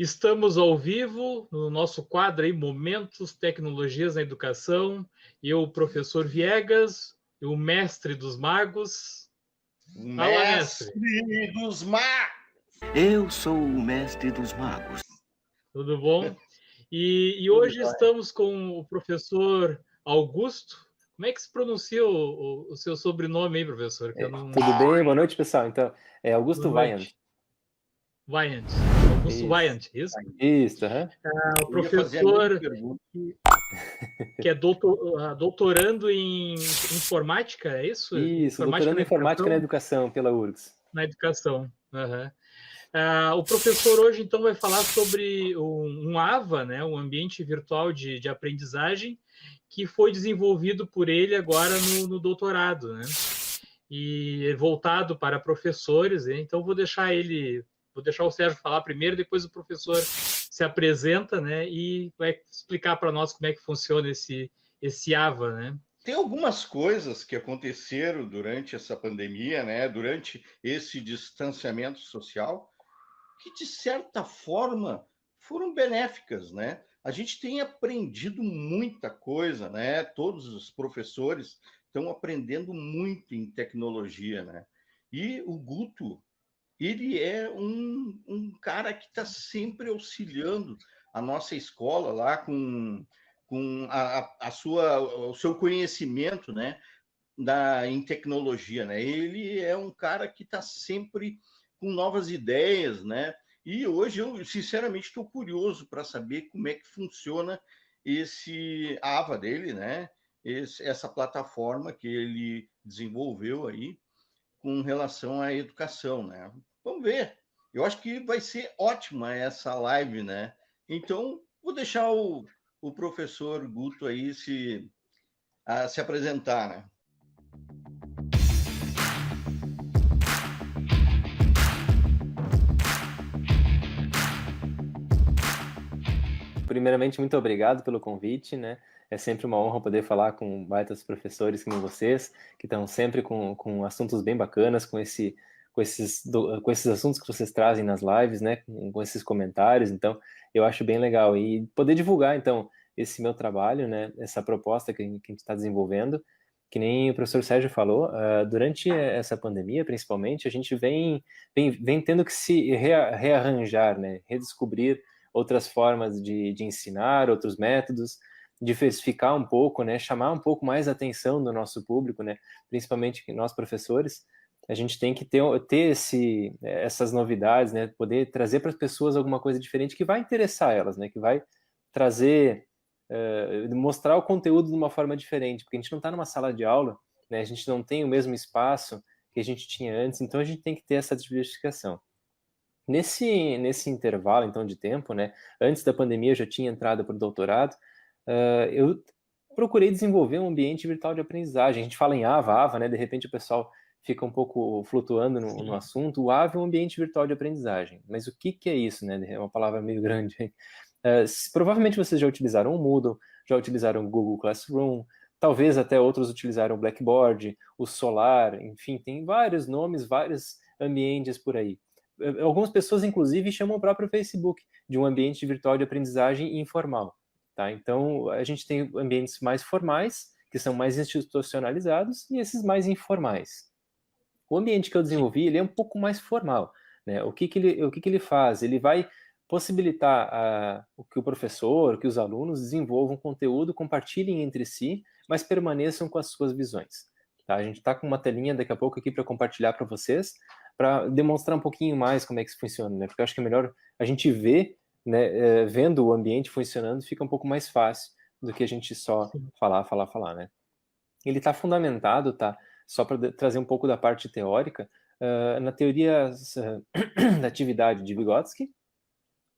Estamos ao vivo no nosso quadro aí, Momentos, Tecnologias na Educação. Eu, professor Viegas, o mestre dos magos. Fala, mestre. Mestre dos magos! Eu sou o mestre dos magos. Tudo bom? E hoje estamos com o professor Augusto. Como é que se pronuncia o seu sobrenome aí, professor? Que eu não... Tudo bem? Boa noite, pessoal. Então, é Augusto Boa Weyand. noite. Weyand. Augusto Isso. Weyand, isso? Isso, aham. O professor que é doutorando em informática, é isso? Isso, doutorando em informática na educação pela URGS. Na educação. Uhum. O professor hoje, então, vai falar sobre um AVA, né, um ambiente virtual de aprendizagem, que foi desenvolvido por ele agora no doutorado, né? E voltado para professores, né? Então vou deixar o Sérgio falar primeiro, depois o professor se apresenta, né, e vai explicar para nós como é que funciona esse AVA, né? Tem algumas coisas que aconteceram durante essa pandemia, né, durante esse distanciamento social, que de certa forma foram benéficas, né? A gente tem aprendido muita coisa, né? Todos os professores estão aprendendo muito em tecnologia, né? E o Guto, ele é um cara que está sempre auxiliando a nossa escola lá com o seu conhecimento, né, em tecnologia, né? Ele é um cara que está sempre com novas ideias, né? E hoje eu, sinceramente, estou curioso para saber como é que funciona esse AVA dele, né? Essa plataforma que ele desenvolveu aí com relação à educação, né? Vamos ver. Eu acho que vai ser ótima essa live, né? Então, vou deixar o professor Guto aí se apresentar, né? Primeiramente, muito obrigado pelo convite, né? É sempre uma honra poder falar com baitas professores como vocês, que estão sempre com assuntos bem bacanas, com esses assuntos que vocês trazem nas lives, né? Com esses comentários. Então, eu acho bem legal. E poder divulgar, então, esse meu trabalho, né? Essa proposta que a gente está desenvolvendo, que nem o professor Sérgio falou, durante essa pandemia, principalmente, a gente vem tendo que se rearranjar, né? Redescobrir outras formas de ensinar, outros métodos, diversificar um pouco, né, chamar um pouco mais a atenção do nosso público, né, principalmente nós professores, a gente tem que ter essas novidades, né, poder trazer para as pessoas alguma coisa diferente que vai interessar elas, né, que vai trazer, mostrar o conteúdo de uma forma diferente, porque a gente não está numa sala de aula, né, a gente não tem o mesmo espaço que a gente tinha antes, então a gente tem que ter essa diversificação. Nesse intervalo, então, de tempo, né, antes da pandemia eu já tinha entrado para o doutorado, eu procurei desenvolver um ambiente virtual de aprendizagem. A gente fala em AVA, né, de repente o pessoal fica um pouco flutuando no assunto. O AVA é um ambiente virtual de aprendizagem. Mas o que é isso, né? É uma palavra meio grande. Provavelmente vocês já utilizaram o Moodle, já utilizaram o Google Classroom, talvez até outros utilizaram o Blackboard, o Solar, enfim, tem vários nomes, vários ambientes por aí. Algumas pessoas, inclusive, chamam o próprio Facebook de um ambiente virtual de aprendizagem informal. Tá? Então, a gente tem ambientes mais formais, que são mais institucionalizados, e esses mais informais. O ambiente que eu desenvolvi, ele é um pouco mais formal. Né? O que ele faz? Ele vai possibilitar que o professor, que os alunos desenvolvam conteúdo, compartilhem entre si, mas permaneçam com as suas visões. Tá? A gente está com uma telinha daqui a pouco aqui para compartilhar para vocês, para demonstrar um pouquinho mais como é que isso funciona, né? Porque eu acho que é melhor a gente ver, né, vendo o ambiente funcionando, fica um pouco mais fácil do que a gente só falar, né? Ele está fundamentado, tá? Só para trazer um pouco da parte teórica, na teoria da atividade de Vygotsky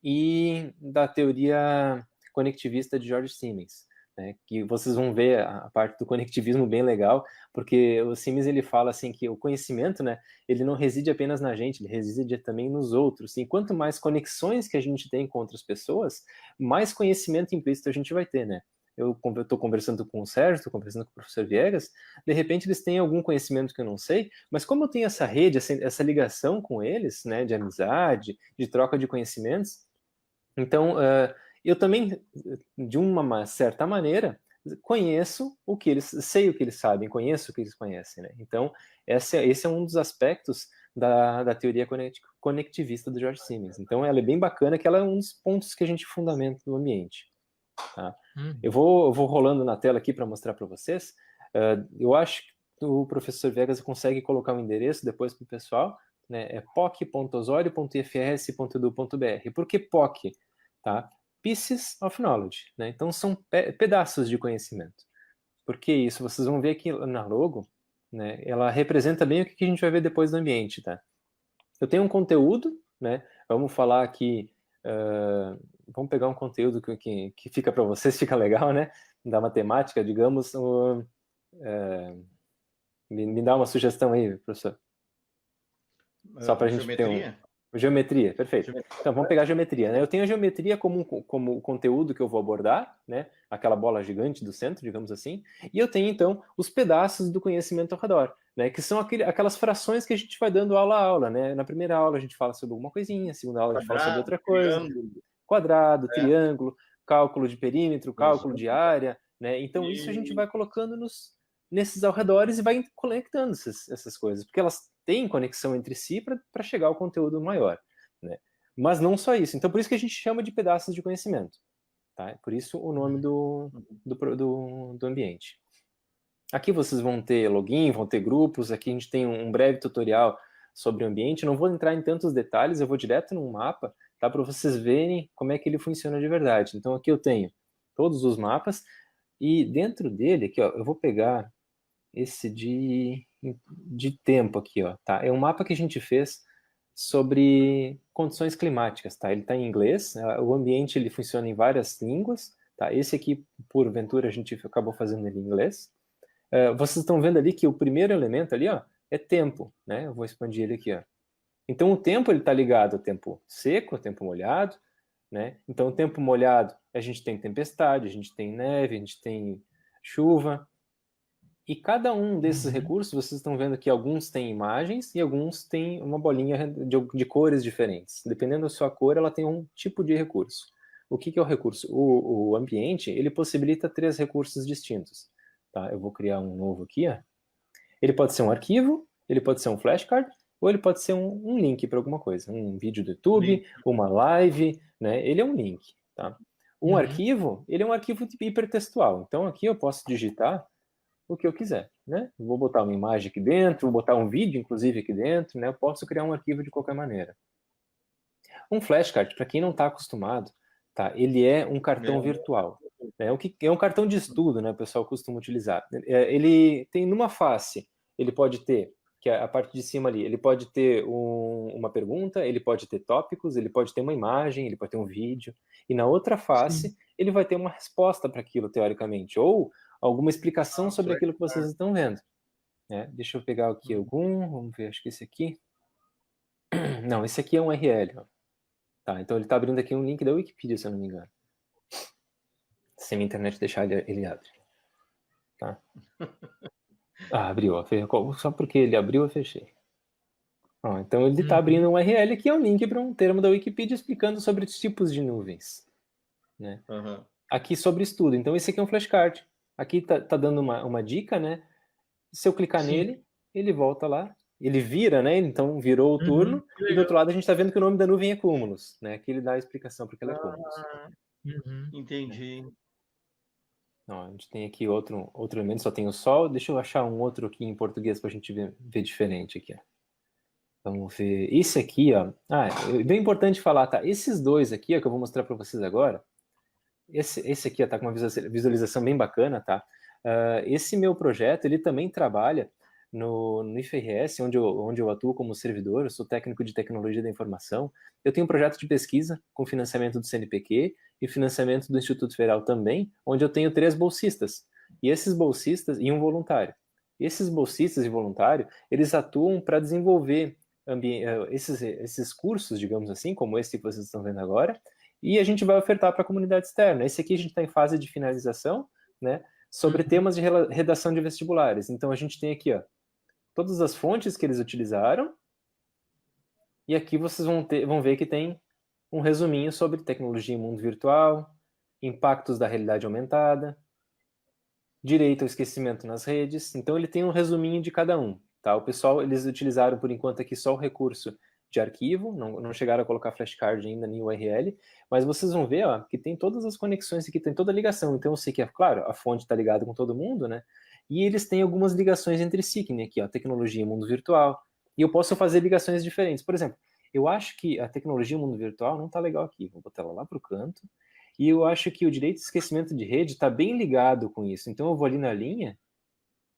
e da teoria conectivista de George Siemens. Né, que vocês vão ver a parte do conectivismo bem legal, porque o Siemens ele fala assim que o conhecimento, né, ele não reside apenas na gente, ele reside também nos outros. E quanto mais conexões que a gente tem com outras pessoas, mais conhecimento implícito a gente vai ter, né? Eu estou conversando com o Sérgio, estou conversando com o professor Viegas, de repente eles têm algum conhecimento que eu não sei, mas como eu tenho essa rede, essa ligação com eles, né, de amizade, de troca de conhecimentos, Então, eu também, de uma certa maneira, conheço o que eles, sei o que eles sabem, conheço o que eles conhecem, né? Então, esse é um dos aspectos da teoria conectivista do George Siemens. Então, ela é bem bacana, que ela é um dos pontos que a gente fundamenta no ambiente. Tá? Eu vou rolando na tela aqui para mostrar para vocês. Eu acho que o professor Viegas consegue colocar o endereço depois para o pessoal, né? É poc.osório.ifrs.edu.br. Por que POC? Tá? Pieces of Knowledge, né? Então são pedaços de conhecimento. Por que isso? Vocês vão ver aqui na logo, né? Ela representa bem o que a gente vai ver depois do ambiente, tá? Eu tenho um conteúdo, né? Vamos falar aqui, vamos pegar um conteúdo que fica para vocês, fica legal, né? Da matemática, digamos. Me dá uma sugestão aí, professor. Só para a gente ter geometria, perfeito. Então, vamos pegar a geometria, né? Eu tenho a geometria como o conteúdo que eu vou abordar, né? Aquela bola gigante do centro, digamos assim. E eu tenho, então, os pedaços do conhecimento ao redor, né? Que são aquelas frações que a gente vai dando aula a aula, né? Na primeira aula a gente fala sobre alguma coisinha, na segunda aula a gente fala sobre outra coisa. Quadrado, triângulo, cálculo de perímetro, cálculo de área, né? Então, isso a gente vai colocando nesses arredores e vai conectando essas coisas, porque elas têm conexão entre si para chegar ao conteúdo maior, né? Mas não só isso. Então, por isso que a gente chama de pedaços de conhecimento. Tá? Por isso o nome do ambiente. Aqui vocês vão ter login, vão ter grupos. Aqui a gente tem um breve tutorial sobre o ambiente. Não vou entrar em tantos detalhes, eu vou direto no mapa, tá? Para vocês verem como é que ele funciona de verdade. Então, aqui eu tenho todos os mapas e dentro dele, aqui, ó, eu vou pegar esse de tempo aqui, ó, tá? É um mapa que a gente fez sobre condições climáticas, tá? Ele está em inglês, o ambiente ele funciona em várias línguas, tá? Esse aqui, porventura, a gente acabou fazendo ele em inglês. Vocês estão vendo ali que o primeiro elemento ali, ó, é tempo, né? Eu vou expandir ele aqui, ó. Então, o tempo ele está ligado ao tempo seco, ao tempo molhado, né? Então, o tempo molhado, a gente tem tempestade, a gente tem neve, a gente tem chuva. E cada um desses recursos, vocês estão vendo que alguns têm imagens e alguns têm uma bolinha de cores diferentes. Dependendo da sua cor, ela tem um tipo de recurso. O que é o recurso? O ambiente, ele possibilita 3 recursos distintos. Tá? Eu vou criar um novo aqui. Ó. Ele pode ser um arquivo, ele pode ser um flashcard, ou ele pode ser um link para alguma coisa. Um vídeo do YouTube, uma live, né? Ele é um link. Tá? Um arquivo, ele é um arquivo hipertextual. Então, aqui eu posso digitar o que eu quiser, né? Vou botar uma imagem aqui dentro, vou botar um vídeo, inclusive, aqui dentro, né? Eu posso criar um arquivo de qualquer maneira. Um flashcard, para quem não está acostumado, tá? Ele é um cartão virtual. Né? O que é um cartão de estudo, né? O pessoal costuma utilizar. Ele tem numa face, ele pode ter, que é a parte de cima ali, ele pode ter uma pergunta, ele pode ter tópicos, ele pode ter uma imagem, ele pode ter um vídeo, e na outra face, ele vai ter uma resposta para aquilo, teoricamente, ou alguma explicação sobre aquilo que vocês estão vendo. Né? Deixa eu pegar aqui vamos ver, acho que esse aqui. Não, esse aqui é um URL. Ó. Tá, então ele está abrindo aqui um link da Wikipedia, se eu não me engano. Se a minha internet deixar, ele abre. Tá? Abriu. Só porque ele abriu, eu fechei. Ó, então ele está abrindo um URL que é um link para um termo da Wikipedia explicando sobre os tipos de nuvens. Né? Aqui sobre estudo. Então esse aqui é um flashcard. Aqui tá dando uma dica, né? Se eu clicar nele, ele volta lá. Ele vira, né? Então virou o turno. E do outro lado a gente está vendo que o nome da nuvem é Cúmulos. Né? Aqui ele dá a explicação porque ela é Cúmulos. Entendi. Ó, a gente tem aqui outro elemento, só tem o Sol. Deixa eu achar um outro aqui em português para a gente ver diferente aqui. Ó. Vamos ver. Esse aqui, ó. É bem importante falar, tá? Esses dois aqui, ó, que eu vou mostrar para vocês agora. Esse aqui está com uma visualização bem bacana, tá? Esse meu projeto, ele também trabalha no IFRS, onde eu atuo como servidor, eu sou técnico de tecnologia da informação. Eu tenho um projeto de pesquisa com financiamento do CNPq e financiamento do Instituto Federal também, onde eu tenho 3 bolsistas. E esses bolsistas, e um voluntário. Esses bolsistas e voluntário, eles atuam para desenvolver esses cursos, digamos assim, como esse que vocês estão vendo agora, e a gente vai ofertar para a comunidade externa. Esse aqui a gente está em fase de finalização, né, sobre temas de redação de vestibulares. Então a gente tem aqui, ó, todas as fontes que eles utilizaram, e aqui vocês vão ver que tem um resuminho sobre tecnologia em mundo virtual, impactos da realidade aumentada, direito ao esquecimento nas redes. Então ele tem um resuminho de cada um, tá? O pessoal, eles utilizaram por enquanto aqui só o recurso de arquivo, não chegaram a colocar flashcard ainda nem URL, mas vocês vão ver, ó, que tem todas as conexões aqui, tem toda a ligação. Então eu sei que, claro, a fonte está ligada com todo mundo, né? E eles têm algumas ligações entre si, que nem aqui, ó, tecnologia e mundo virtual. E eu posso fazer ligações diferentes. Por exemplo, eu acho que a tecnologia e mundo virtual não está legal aqui. Vou botar ela lá para o canto. E eu acho que o direito de esquecimento de rede está bem ligado com isso. Então eu vou ali na linha,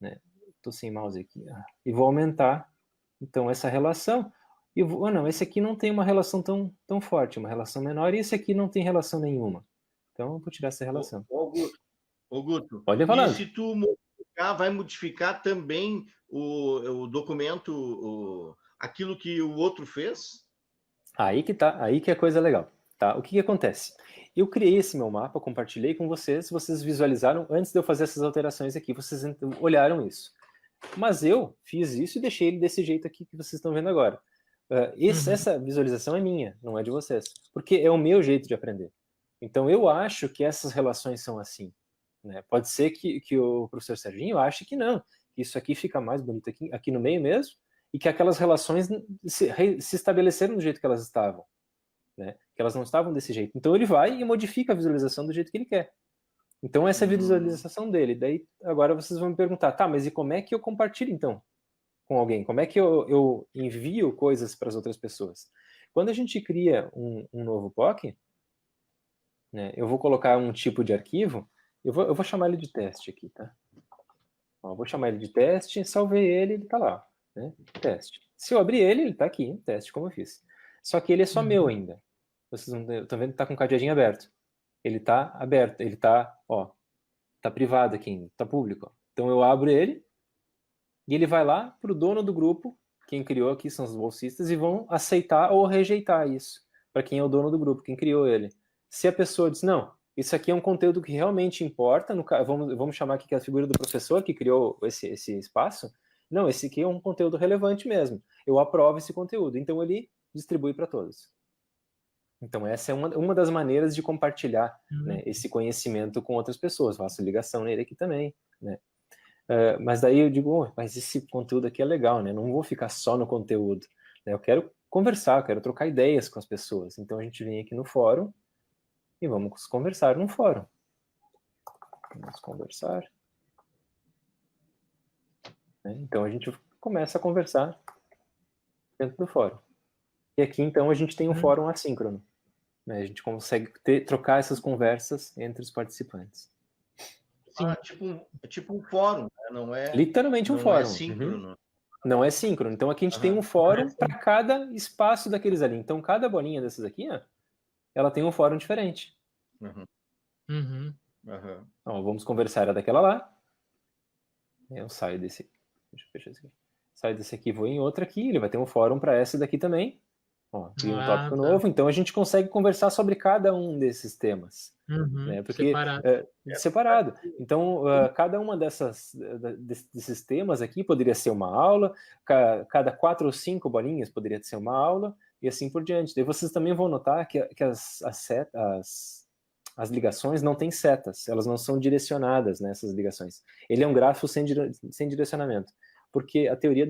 né? Estou sem mouse aqui, e vou aumentar, então, essa relação. E não, esse aqui não tem uma relação tão forte, uma relação menor, e esse aqui não tem relação nenhuma. Então eu vou tirar essa relação. Ô Guto, Pode falar. E se tu modificar, vai modificar também o documento, aquilo que o outro fez? Aí que tá, aí que é a coisa legal. Tá? O que acontece? Eu criei esse meu mapa, compartilhei com vocês visualizaram antes de eu fazer essas alterações aqui, vocês olharam isso. Mas eu fiz isso e deixei ele desse jeito aqui que vocês estão vendo agora. Essa visualização é minha, não é de vocês. Porque é o meu jeito de aprender. Então eu acho que essas relações são assim. Né? Pode ser que o professor Serginho ache que não. Que isso aqui fica mais bonito aqui no meio mesmo, e que aquelas relações se estabeleceram do jeito que elas estavam. Né? Que elas não estavam desse jeito. Então ele vai e modifica a visualização do jeito que ele quer. Então essa é a visualização dele. Daí agora vocês vão me perguntar, tá, mas e como é que eu compartilho então com alguém? Como é que eu envio coisas para as outras pessoas? Quando a gente cria um novo POC, né, eu vou colocar um tipo de arquivo, eu vou chamar ele de teste aqui, tá? Ó, eu vou chamar ele de teste, salvei ele tá lá, né? Teste. Se eu abrir ele tá aqui, teste como eu fiz. Só que ele é só meu ainda. Vocês estão vendo que tá com o cadeadinho aberto. Ele tá aberto, ele tá, ó, tá privado aqui ainda, tá público. Ó. Então eu abro ele e ele vai lá pro dono do grupo, quem criou aqui são os bolsistas, e vão aceitar ou rejeitar isso, para quem é o dono do grupo, quem criou ele. Se a pessoa diz, não, isso aqui é um conteúdo que realmente importa, vamos chamar aqui que é a figura do professor que criou esse espaço, não, esse aqui é um conteúdo relevante mesmo, eu aprovo esse conteúdo, então ele distribui para todos. Então essa é uma das maneiras de compartilhar né, esse conhecimento com outras pessoas. Faço ligação nele aqui também, né? Mas daí eu digo, mas esse conteúdo aqui é legal, né? Não vou ficar só no conteúdo. Né? Eu quero conversar, eu quero trocar ideias com as pessoas. Então a gente vem aqui no fórum e vamos conversar no fórum. Vamos conversar. Né? Então a gente começa a conversar dentro do fórum. E aqui então a gente tem um fórum assíncrono. Né? A gente consegue trocar essas conversas entre os participantes. Sim. Tipo um fórum, né? Não é literalmente um fórum. Não é síncrono. Não é síncrono. Então aqui a gente tem um fórum para cada espaço daqueles ali. Então cada bolinha dessas aqui, ó, ela tem um fórum diferente. Então, vamos conversar daquela lá. Eu saio desse. Deixa eu fechar esse aqui. Saio desse aqui, vou em outra aqui. Ele vai ter um fórum para essa daqui também. Ó, cria um tópico novo, então a gente consegue conversar sobre cada um desses temas. Né? Porque, separado. Então, cada uma desses temas aqui poderia ser uma aula, cada 4 ou 5 bolinhas poderia ser uma aula, e assim por diante. Daí vocês também vão notar que as ligações não têm setas, elas não são direcionadas nessas ligações. Ele é um grafo sem direcionamento, porque a teoria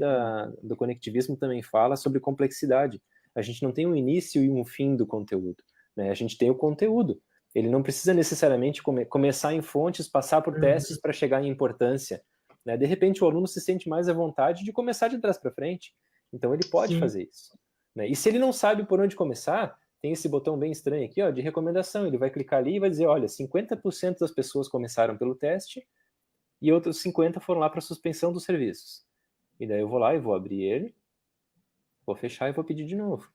do conectivismo também fala sobre complexidade. A gente não tem um início e um fim do conteúdo. Né? A gente tem o conteúdo. Ele não precisa necessariamente começar em fontes, passar por testes para chegar em importância. Né? De repente, o aluno se sente mais à vontade de começar de trás para frente. Então, ele pode fazer isso. Né? E se ele não sabe por onde começar, tem esse botão bem estranho aqui, ó, de recomendação. Ele vai clicar ali e vai dizer, olha, 50% das pessoas começaram pelo teste e outros 50% foram lá para suspensão dos serviços. E daí eu vou lá e vou abrir ele, vou fechar e vou pedir de novo.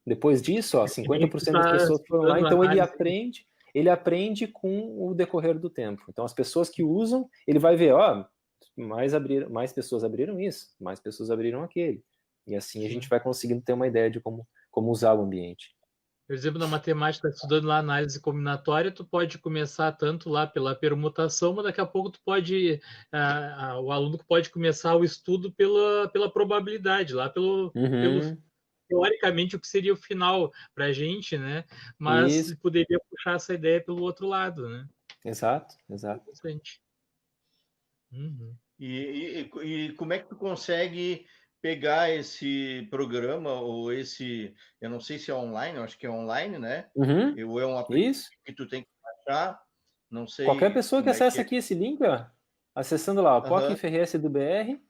Depois disso, ó, 50% das pessoas foram lá, então ele aprende com o decorrer do tempo. Então as pessoas que usam, ele vai ver, ó, mais pessoas abriram isso, mais pessoas abriram aquele. E assim a gente vai conseguindo ter uma ideia de como usar o ambiente. Por exemplo, na matemática, estudando lá análise combinatória, tu pode começar tanto lá pela permutação, mas daqui a pouco o aluno pode começar o estudo pela probabilidade, lá pelo teoricamente, o que seria o final para a gente, né? Mas Isso. poderia puxar essa ideia pelo outro lado, né? Exato, exato. Interessante. Uhum. E como é que tu consegue pegar esse programa ou esse, eu não sei se é online, eu acho que é online, né? Uhum. Ou é um aplicativo Isso. que tu tem que baixar, não Qualquer sei pessoa que como é que acessa é. aqui esse link, ó, acessando lá, o POC Aham. FRS do BR,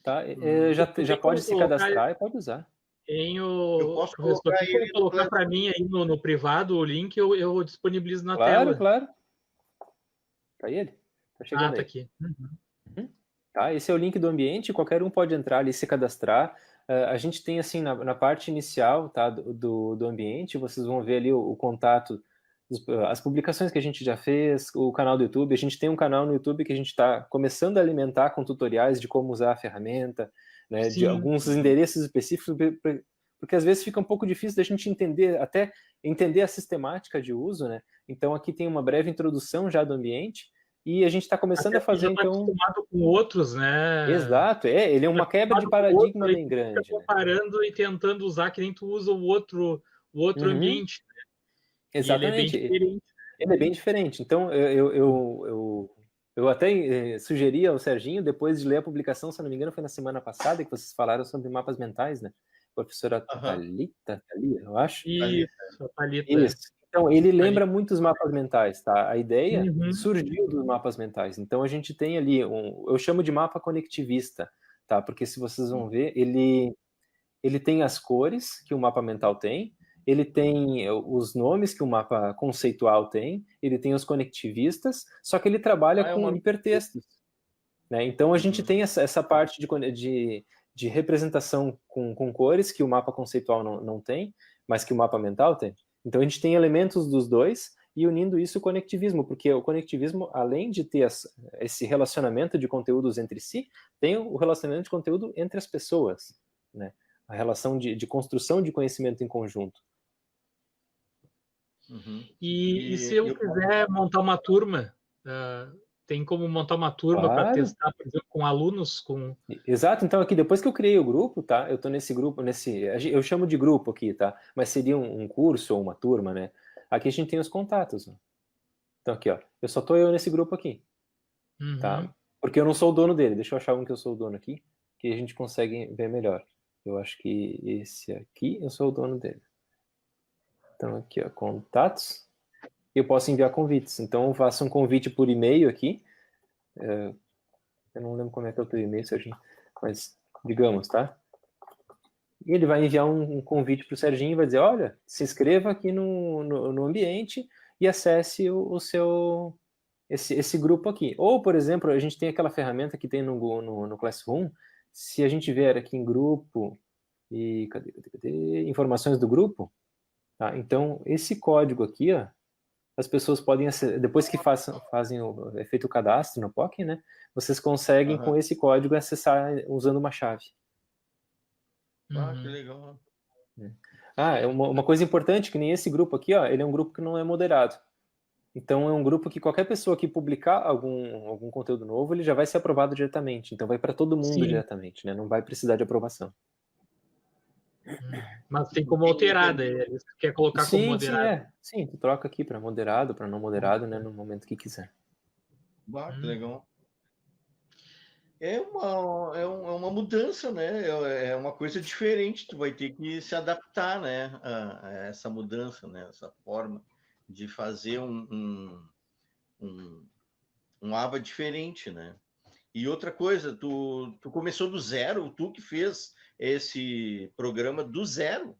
tá? Tu Já tem como pode se colocar cadastrar e pode usar. em Eu o posso professor, colocar tem como ele colocar depois. para mim aí no privado o link, eu disponibilizo na Claro, tela. claro. Tá aí ele? Tá Ah, chegando tá aí. aqui. Uhum. Uhum. Tá, esse é o link do ambiente, qualquer um pode entrar ali e se cadastrar. A gente tem, assim, na parte inicial, tá, do ambiente, vocês vão ver ali o contato, as publicações que a gente já fez, o canal do YouTube. A gente tem um canal no YouTube que a gente está começando a alimentar com tutoriais de como usar a ferramenta, né, de Sim. alguns endereços específicos, porque às vezes fica um pouco difícil da gente entender, até entender a sistemática de uso, né? Então aqui tem uma breve introdução já do ambiente, e a gente está começando Até a porque já fazer, está então... acostumado com outros, né? Exato, ele é Tá uma quebra de acostumado com o outro, paradigma aí bem tu fica grande, né? comparando e tentando usar que nem tu usa o outro Uhum, ambiente. E ele é bem exatamente, diferente. ele é bem diferente. Então, eu até sugeri ao Serginho, depois de ler a publicação, se não me engano, foi na semana passada, que vocês falaram sobre mapas mentais, né? Professora Aham. Thalia, eu acho. Ali. Isso, a Thalita. Isso. Então, ele Ali. lembra muito os mapas mentais, tá? A ideia Uhum. surgiu dos mapas mentais. Então, a gente tem ali, eu chamo de mapa conectivista, tá? Porque se vocês vão ver, ele tem as cores que o mapa mental tem, ele tem os nomes que o mapa conceitual tem, ele tem os conectivistas, só que ele trabalha É com uma. hipertextos, né? Então a gente Uhum. tem essa parte de representação com cores que o mapa conceitual não tem, mas que o mapa mental tem. Então a gente tem elementos dos dois e unindo isso o conectivismo, porque o conectivismo, além de ter esse relacionamento de conteúdos entre si, tem o relacionamento de conteúdo entre as pessoas, né? A relação de construção de conhecimento em conjunto. Uhum. E se eu quiser montar uma turma, tem como montar uma turma para Claro. testar, por exemplo, com alunos? Exato, então aqui depois que eu criei o grupo, tá? Eu tô nesse grupo, eu chamo de grupo aqui, tá? Mas seria um curso ou uma turma, né? Aqui a gente tem os contatos, ó. Então aqui, ó, só tô eu nesse grupo aqui, tá? Uhum. Porque eu não sou o dono dele, deixa eu achar um que eu sou o dono aqui, que a gente consegue ver melhor. Eu acho que esse aqui eu sou o dono dele. Então aqui, ó, contatos. Eu posso enviar convites. Então eu faço um convite por e-mail aqui. Eu não lembro como é que é o teu e-mail, Serginho, mas digamos, tá? E ele vai enviar um convite para o Serginho e vai dizer, olha, se inscreva aqui no ambiente e acesse o seu esse grupo aqui. Ou, por exemplo, a gente tem aquela ferramenta que tem no Classroom, se a gente vier aqui em grupo e cadê? Informações do grupo, tá? Então, esse código aqui, ó, as pessoas podem, depois que fazem é feito o cadastro no POC, né? Vocês conseguem, com esse código, acessar usando uma chave. Ah, que legal. É uma coisa importante, que nem esse grupo aqui, ó, ele é um grupo que não é moderado. Então, é um grupo que qualquer pessoa que publicar algum conteúdo novo, ele já vai ser aprovado diretamente. Então, vai para todo mundo Sim. diretamente, né? Não vai precisar de aprovação. Mas tem como alterar, daí você quer colocar como moderado. Sim, tu troca aqui para moderado, para não moderado, né? No momento que quiser. Ah, que legal. É uma mudança, né? É uma coisa diferente. Tu vai ter que se adaptar, né? A essa mudança, né? Essa forma de fazer um AVA diferente, né? E outra coisa, tu começou do zero, tu que fez esse programa do zero.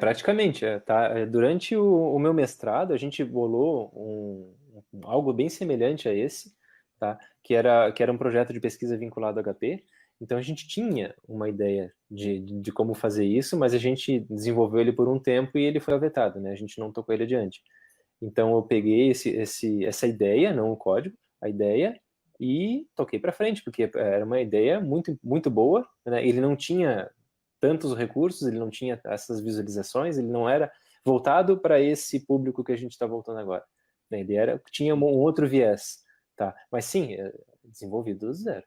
Praticamente. Tá? Durante o meu mestrado, a gente bolou algo bem semelhante a esse, tá? Que era um projeto de pesquisa vinculado ao HP. Então, a gente tinha uma ideia de como fazer isso, mas a gente desenvolveu ele por um tempo e ele foi avetado, né? A gente não tocou ele adiante. Então, eu peguei essa ideia, não o código, a ideia, e toquei para frente, porque era uma ideia muito, muito boa, né? Ele não tinha tantos recursos, ele não tinha essas visualizações, ele não era voltado para esse público que a gente está voltando agora. Ele tinha um outro viés, tá? Mas sim, desenvolvido do zero.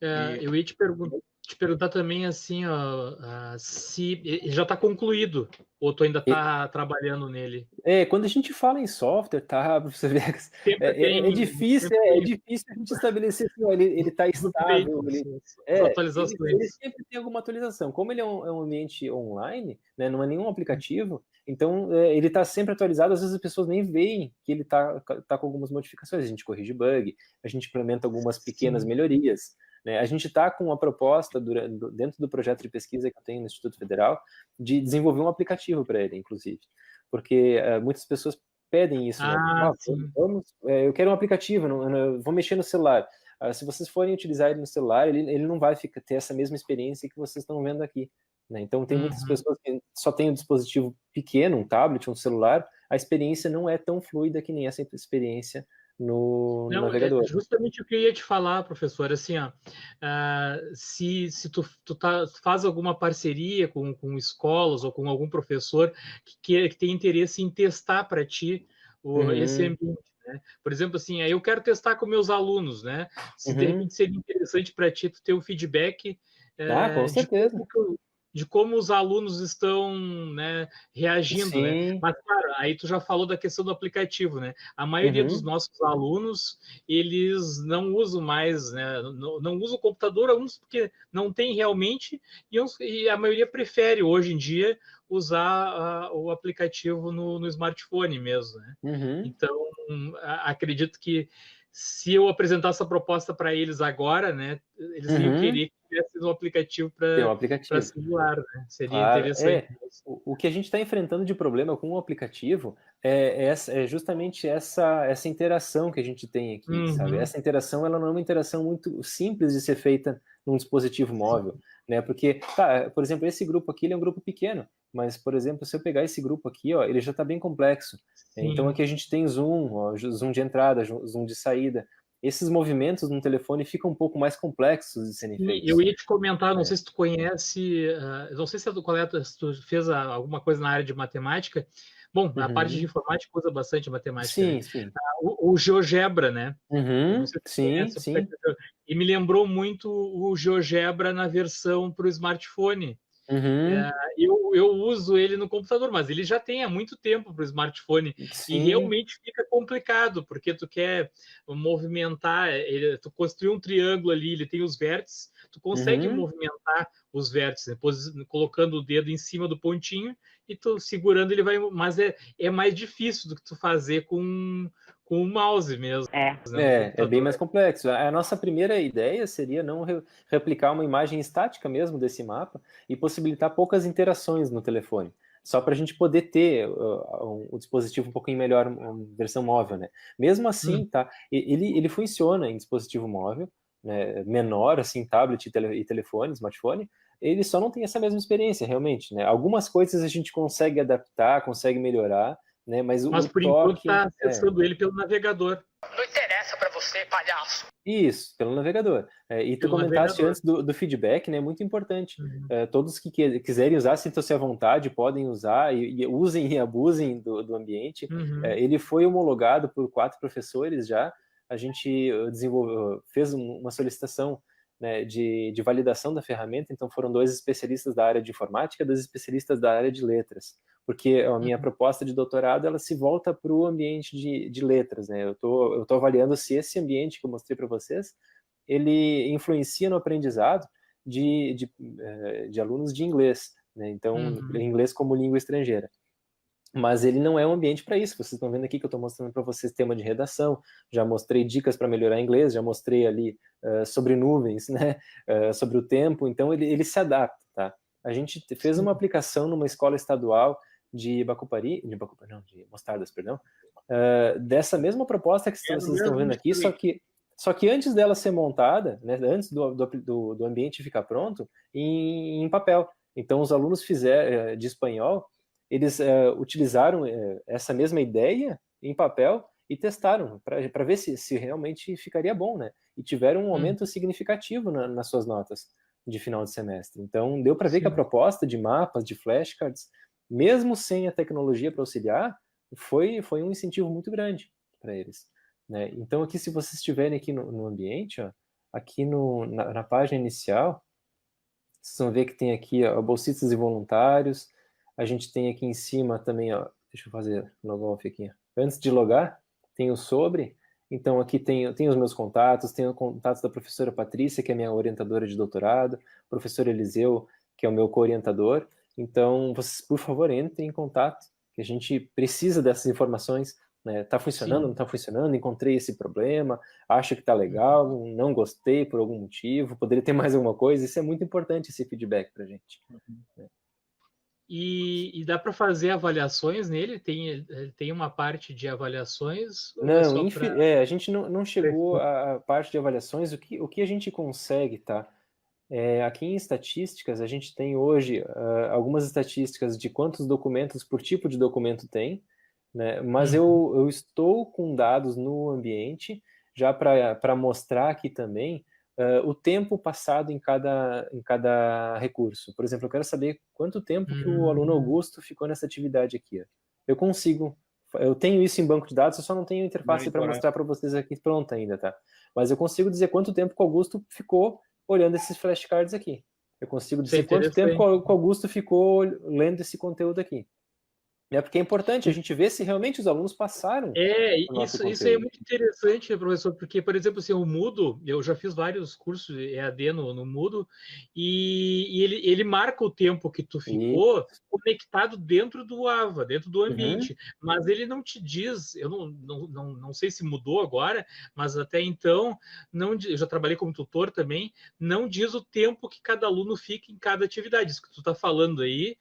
Eu ia te perguntar. te perguntar também assim, ó, se ele já está concluído ou tu ainda está trabalhando nele? Quando a gente fala em software, tá, pra você ver, Sempre é tem, difícil, sempre é tem difícil a gente estabelecer assim, olha, ele tá estável, as ele atualizações. sempre tem alguma atualização. Como ele é um ambiente online, né, não é nenhum aplicativo, então ele tá sempre atualizado, às vezes as pessoas nem veem que ele tá com algumas modificações, a gente corrige bug, a gente implementa algumas pequenas Sim. melhorias, né, a gente está com uma proposta dentro do projeto de pesquisa que eu tenho no Instituto Federal, de desenvolver um aplicativo para ele, inclusive. Porque muitas pessoas pedem isso, né? Sim. Eu quero um aplicativo, eu vou mexer no celular. Se vocês forem utilizar ele no celular, ele não vai ter essa mesma experiência que vocês estão vendo aqui. Né? Então, tem muitas pessoas que só têm um dispositivo pequeno, um tablet, um celular, a experiência não é tão fluida que nem essa experiência no Não, navegador. justamente o que eu ia te falar, professor, assim, ó, se tu faz alguma parceria com escolas ou com algum professor que tem interesse em testar para ti esse ambiente, né? Por exemplo, assim, eu quero testar com meus alunos, né? Se de repente seria interessante para ti tu ter o feedback Com certeza. de como os alunos estão, né, reagindo, né? Sim. Mas, claro, aí tu já falou da questão do aplicativo, né? A maioria dos nossos alunos, eles não usam mais, né? Não usam o computador, uns porque não tem realmente, e a maioria prefere, hoje em dia, usar o aplicativo no smartphone mesmo, né? Então, acredito que se eu apresentar essa proposta para eles agora, né, eles iam querer que tivesse um aplicativo para celular, né? Seria interessante. O que a gente está enfrentando de problema com o aplicativo é justamente essa interação que a gente tem aqui, sabe? Essa interação, ela não é uma interação muito simples de ser feita num dispositivo móvel, né? Porque, por exemplo, esse grupo aqui, ele é um grupo pequeno, mas, por exemplo, se eu pegar esse grupo aqui, ó, ele já está bem complexo. Então, aqui a gente tem zoom, ó, zoom de entrada, zoom de saída. Esses movimentos no telefone ficam um pouco mais complexos de serem feitos. Eu ia te comentar, não sei se tu conhece, não sei se se tu fez alguma coisa na área de matemática. Bom, a parte de informática usa bastante matemática, né? Sim. O GeoGebra, né? Não sei se tu conhece. Sim. E me lembrou muito o GeoGebra na versão para o smartphone. Eu uso ele no computador, mas ele já tem há muito tempo para o smartphone. Sim. E realmente fica complicado, porque tu quer movimentar, tu construir um triângulo ali, ele tem os vértices, tu consegue movimentar os vértices, depois colocando o dedo em cima do pontinho e tu segurando ele vai, mas é mais difícil do que tu fazer com o mouse mesmo. É bem mais complexo. A nossa primeira ideia seria não replicar uma imagem estática mesmo desse mapa e possibilitar poucas interações no telefone, só para a gente poder ter um dispositivo um pouquinho melhor, uma versão móvel, né? Mesmo assim, tá? Ele funciona em dispositivo móvel, né, menor, assim, tablet e telefone, smartphone. Ele só não tem essa mesma experiência, realmente, né? Algumas coisas a gente consegue adaptar, consegue melhorar, né? Mas por enquanto está acessando ele pelo navegador. Não interessa para você, palhaço. Isso, pelo navegador. E tu comentaste antes do feedback, né? Muito importante. Todos que quiserem usar, sintam-se à vontade, podem usar e usem e abusem do ambiente. Ele foi homologado por 4 professores já. A gente fez uma solicitação, né, de validação da ferramenta, então foram 2 especialistas da área de informática, 2 especialistas da área de letras, porque a minha proposta de doutorado ela se volta para o ambiente de letras, né? Eu tô avaliando se esse ambiente que eu mostrei para vocês, ele influencia no aprendizado de alunos de inglês, né? Então, inglês como língua estrangeira. Mas ele não é um ambiente para isso. Vocês estão vendo aqui que eu estou mostrando para vocês tema de redação, já mostrei dicas para melhorar inglês, já mostrei ali sobre nuvens, né? Sobre o tempo, então ele se adapta, tá? A gente fez uma aplicação numa escola estadual de Mostardas, perdão, dessa mesma proposta que vocês estão vendo aqui, só que antes dela ser montada, né, antes do ambiente ficar pronto, em papel. Então, os alunos de espanhol, eles utilizaram essa mesma ideia em papel e testaram para ver se realmente ficaria bom, né? E tiveram um aumento significativo nas suas notas de final de semestre. Então, deu para ver que a proposta de mapas, de flashcards, mesmo sem a tecnologia para auxiliar, foi um incentivo muito grande para eles, né? Então, aqui, se vocês estiverem aqui no ambiente, ó, aqui na página inicial, Vocês vão ver que tem aqui, ó, bolsistas e voluntários. A gente tem aqui em cima também, ó, deixa eu fazer logout aqui. Antes de logar, tem o sobre. Então aqui tem os meus contatos, tem os contatos da professora Patrícia, que é minha orientadora de doutorado, professor Eliseu, que é o meu co-orientador. Então, vocês, por favor, entrem em contato, que a gente precisa dessas informações, né? Tá funcionando, não tá funcionando, encontrei esse problema, acho que tá legal, não gostei por algum motivo, poderia ter mais alguma coisa. Isso é muito importante, esse feedback pra gente. E dá para fazer avaliações nele? Tem uma parte de avaliações? Ou é Não, só pra... a gente não chegou à parte de avaliações. O que a gente consegue, tá? Aqui em estatísticas, a gente tem hoje algumas estatísticas de quantos documentos por tipo de documento tem, né? Mas eu estou com dados no ambiente já para mostrar aqui também o tempo passado em cada recurso. Por exemplo, eu quero saber quanto tempo que o aluno Augusto ficou nessa atividade aqui. Eu tenho isso em banco de dados, eu só não tenho interface para mostrar para vocês aqui pronta ainda, tá? Mas eu consigo dizer quanto tempo que o Augusto ficou olhando esses flashcards aqui. Eu consigo dizer quanto tempo que o Augusto ficou lendo esse conteúdo aqui. Porque é importante a gente ver se realmente os alunos passaram. Isso é muito interessante, professor, porque, por exemplo, assim, o Moodle, eu já fiz vários cursos EAD no Moodle, e ele marca o tempo que tu ficou conectado dentro do AVA, dentro do ambiente, mas ele não te diz, eu não sei se mudou agora, mas até então, eu já trabalhei como tutor também, não diz o tempo que cada aluno fica em cada atividade. Isso que tu está falando aí,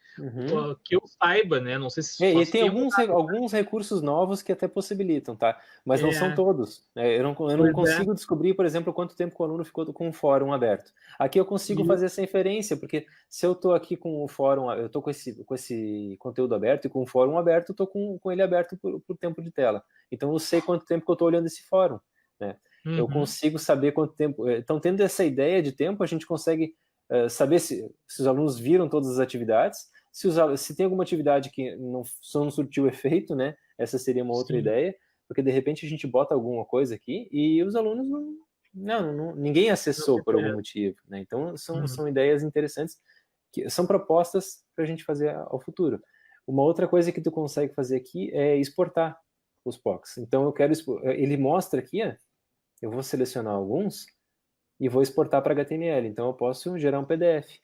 que eu saiba, né? Não sei se e tem alguns recursos novos que até possibilitam, tá? Mas não são todos. Eu não consigo descobrir, por exemplo, quanto tempo o aluno ficou com o fórum aberto. Aqui eu consigo fazer essa inferência, porque se eu estou aqui com o fórum, eu estou com esse conteúdo aberto e com o fórum aberto, eu estou com ele aberto por tempo de tela. Então eu sei quanto tempo que eu estou olhando esse fórum, né? Eu consigo saber quanto tempo... Então, tendo essa ideia de tempo, a gente consegue saber se os alunos viram todas as atividades. Se tem alguma atividade que não surtiu efeito, né? Essa seria uma outra ideia, porque de repente a gente bota alguma coisa aqui e os alunos ninguém acessou por algum motivo, né? Então são ideias interessantes que são propostas para a gente fazer ao futuro. Uma outra coisa que tu consegue fazer aqui é exportar os POCs. Então ele mostra aqui, eu vou selecionar alguns e vou exportar para HTML. Então eu posso gerar um PDF.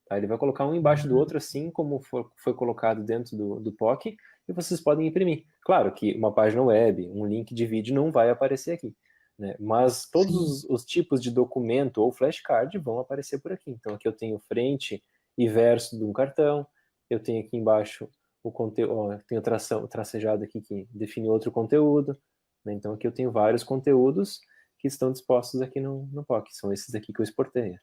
Tá? Ele vai colocar um embaixo do outro, assim como foi colocado dentro do POC, e vocês podem imprimir. Claro que uma página web, um link de vídeo não vai aparecer aqui, né? Mas todos os tipos de documento ou flashcard vão aparecer por aqui. Então aqui eu tenho frente e verso de um cartão, eu tenho aqui embaixo o conteúdo, tenho tracejado aqui que define outro conteúdo, né? Então aqui eu tenho vários conteúdos que estão dispostos aqui no POC, são esses aqui que eu exportei.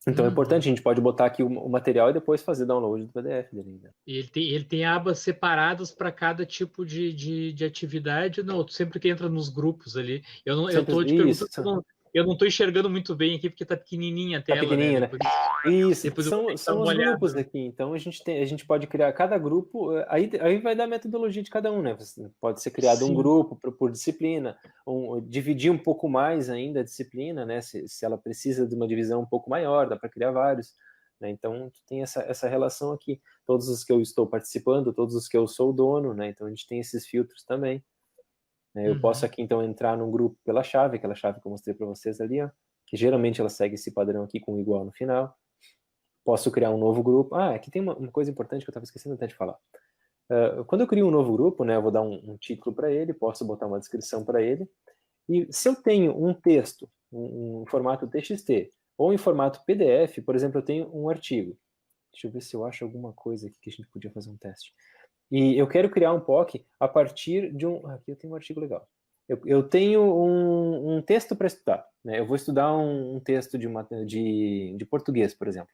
Então é importante, a gente pode botar aqui o material e depois fazer download do PDF dele. Né? E ele tem abas separadas para cada tipo de atividade. Não, sempre que entra nos grupos ali. Eu estou te perguntando, eu não estou enxergando muito bem aqui porque está pequenininha a tela. Tá pequenininha, né? Isso, depois são os grupos aqui. Então a gente pode criar cada grupo, aí vai dar a metodologia de cada um, né? Pode ser criado um grupo por disciplina, dividir um pouco mais ainda a disciplina, né? Se ela precisa de uma divisão um pouco maior, dá para criar vários. Né? Então tem essa relação aqui. Todos os que eu estou participando, todos os que eu sou o dono, né? Então a gente tem esses filtros também. Eu posso aqui, então, entrar num grupo pela chave, aquela chave que eu mostrei para vocês ali, ó, que geralmente ela segue esse padrão aqui com igual no final. Posso criar um novo grupo. Aqui tem uma coisa importante que eu estava esquecendo até de falar. Quando eu crio um novo grupo, né, eu vou dar um título para ele, posso botar uma descrição para ele. E se eu tenho um texto, um formato TXT, ou em formato PDF, por exemplo, eu tenho um artigo. Deixa eu ver se eu acho alguma coisa aqui que a gente podia fazer um teste. E eu quero criar um POC a partir de aqui eu tenho um artigo legal. Eu tenho um texto para estudar. Né? Eu vou estudar um texto de português, por exemplo.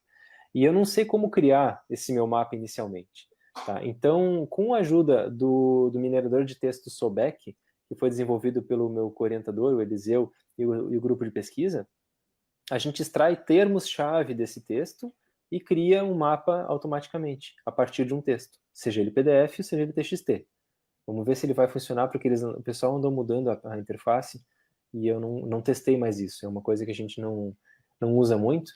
E eu não sei como criar esse meu mapa inicialmente. Tá? Então, com a ajuda do minerador de texto Sobek, que foi desenvolvido pelo meu co-orientador, o Eliseu, e o grupo de pesquisa, a gente extrai termos-chave desse texto e cria um mapa automaticamente, a partir de um texto, seja ele PDF ou seja ele TXT. Vamos ver se ele vai funcionar, porque o pessoal andou mudando a interface e eu não testei mais isso. É uma coisa que a gente não usa muito.